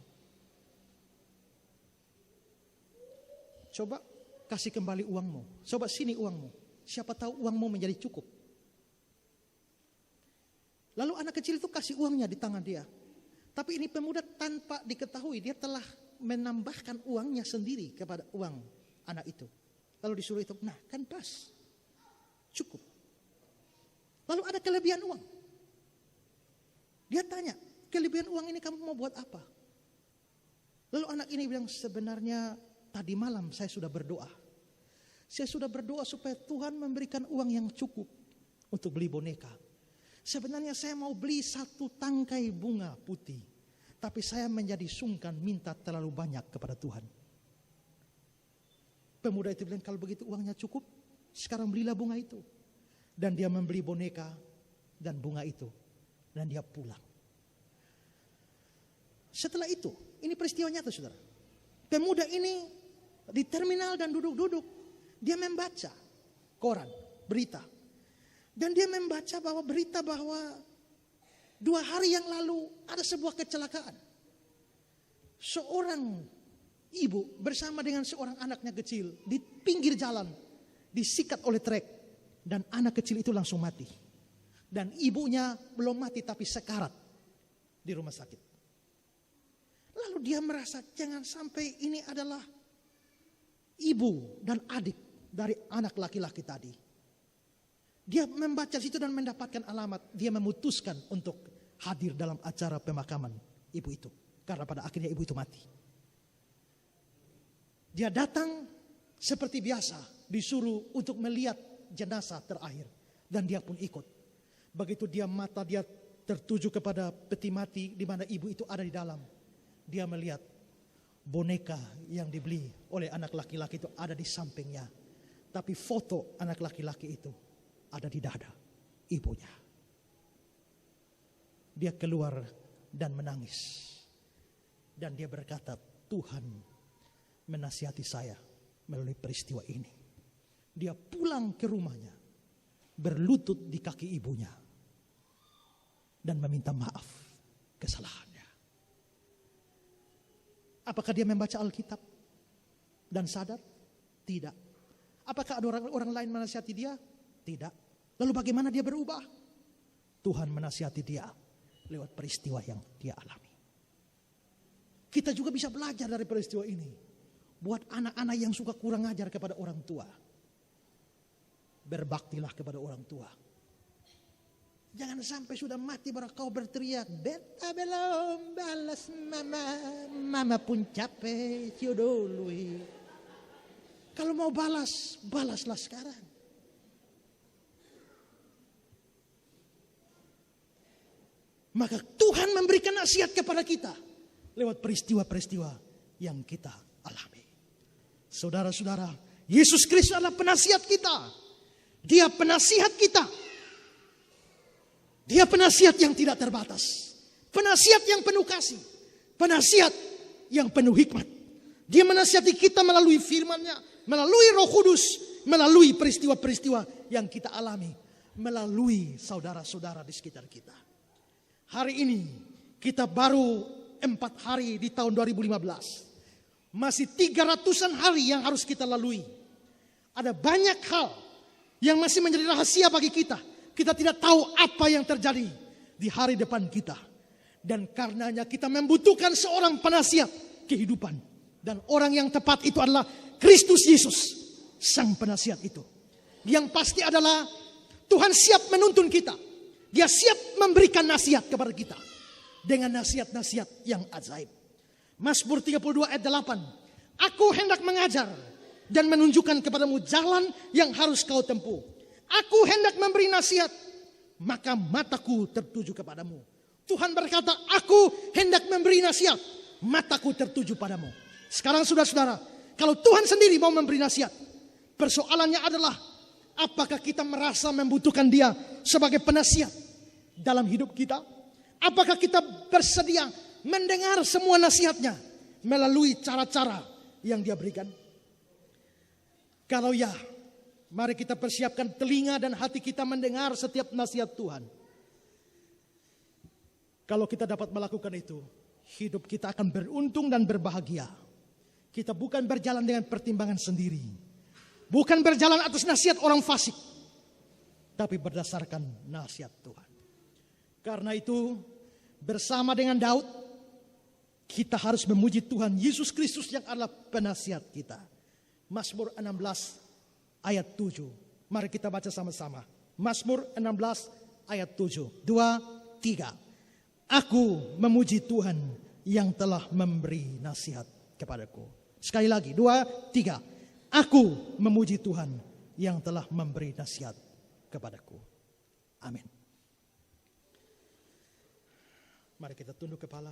coba kasih kembali uangmu. Coba sini uangmu. Siapa tahu uangmu menjadi cukup. Lalu anak kecil itu kasih uangnya di tangan dia. Tapi ini pemuda tanpa diketahui, dia telah menambahkan uangnya sendiri kepada uang anak itu. Lalu disuruh itu, nah kan pas. Cukup. Lalu ada kelebihan uang. Dia tanya, kelebihan uang ini kamu mau buat apa? Lalu anak ini bilang, sebenarnya tadi malam saya sudah berdoa. Saya sudah berdoa supaya Tuhan memberikan uang yang cukup untuk beli boneka. Sebenarnya saya mau beli satu tangkai bunga putih. Tapi saya menjadi sungkan minta terlalu banyak kepada Tuhan. Pemuda itu bilang, kalau begitu uangnya cukup, sekarang belilah bunga itu. Dan dia membeli boneka dan bunga itu. Dan dia pulang. Setelah itu, ini peristiwa nyata saudara. Pemuda ini di terminal dan duduk-duduk. Dia membaca koran, berita. Dan dia membaca bahwa berita bahwa 2 hari yang lalu ada sebuah kecelakaan. Seorang ibu bersama dengan seorang anaknya kecil di pinggir jalan disikat oleh trek. Dan anak kecil itu langsung mati. Dan ibunya belum mati tapi sekarat di rumah sakit. Lalu dia merasa jangan sampai ini adalah ibu dan adik dari anak laki-laki tadi. Dia membaca situ dan mendapatkan alamat. Dia memutuskan untuk hadir dalam acara pemakaman ibu itu. Karena pada akhirnya ibu itu mati. Dia datang seperti biasa. Disuruh untuk melihat jenazah terakhir. Dan dia pun ikut. Begitu mata dia tertuju kepada peti mati di mana ibu itu ada di dalam. Dia melihat boneka yang dibeli oleh anak laki-laki itu ada di sampingnya. Tapi foto anak laki-laki itu ada di dada ibunya. Dia keluar dan menangis. Dan dia berkata, Tuhan menasihati saya melalui peristiwa ini. Dia pulang ke rumahnya, berlutut di kaki ibunya, dan meminta maaf kesalahannya. Apakah dia membaca Alkitab dan sadar? Tidak. Apakah ada orang lain menasihati dia? Tidak. Lalu bagaimana dia berubah? Tuhan menasihati dia lewat peristiwa yang dia alami. Kita juga bisa belajar dari peristiwa ini. Buat anak-anak yang suka kurang ajar kepada orang tua, berbaktilah kepada orang tua. Jangan sampai sudah mati baru kau berteriak, beta belum balas mama, mama pun capek dulu. Kalau mau balas, balaslah sekarang. Maka Tuhan memberikan nasihat kepada kita lewat peristiwa-peristiwa yang kita alami. Saudara-saudara, Yesus Kristus adalah penasihat kita. Dia penasihat kita. Dia penasihat yang tidak terbatas. Penasihat yang penuh kasih. Penasihat yang penuh hikmat. Dia menasihati kita melalui firman-Nya, melalui Roh Kudus, melalui peristiwa-peristiwa yang kita alami, melalui saudara-saudara di sekitar kita. Hari ini kita baru 4 hari di tahun 2015. Masih 300-an hari yang harus kita lalui. Ada banyak hal yang masih menjadi rahasia bagi kita. Kita tidak tahu apa yang terjadi di hari depan kita. Dan karenanya kita membutuhkan seorang penasihat kehidupan. Dan orang yang tepat itu adalah Kristus Yesus, sang penasihat itu. Yang pasti adalah Tuhan siap menuntun kita. Dia siap memberikan nasihat kepada kita. Dengan nasihat-nasihat yang ajaib. Mazmur 32 ayat 8. Aku hendak mengajar dan menunjukkan kepadamu jalan yang harus kau tempuh. Aku hendak memberi nasihat, maka mataku tertuju kepadamu. Tuhan berkata, aku hendak memberi nasihat, mataku tertuju padamu. Sekarang saudara-saudara, kalau Tuhan sendiri mau memberi nasihat, persoalannya adalah apakah kita merasa membutuhkan Dia sebagai penasihat dalam hidup kita? Apakah kita bersedia mendengar semua nasihat-Nya melalui cara-cara yang Dia berikan? Kalau ya, mari kita persiapkan telinga dan hati kita mendengar setiap nasihat Tuhan. Kalau kita dapat melakukan itu, hidup kita akan beruntung dan berbahagia. Kita bukan berjalan dengan pertimbangan sendiri. Bukan berjalan atas nasihat orang fasik. Tapi berdasarkan nasihat Tuhan. Karena itu, bersama dengan Daud, kita harus memuji Tuhan Yesus Kristus yang adalah penasihat kita. Mazmur 16 ayat 7. Mari kita baca sama-sama. Mazmur 16 ayat 7. 2, 3. Aku memuji Tuhan yang telah memberi nasihat kepadaku. Sekali lagi, 2, 3. Aku memuji Tuhan yang telah memberi nasihat kepadaku. Amin. Mari kita tunduk kepala.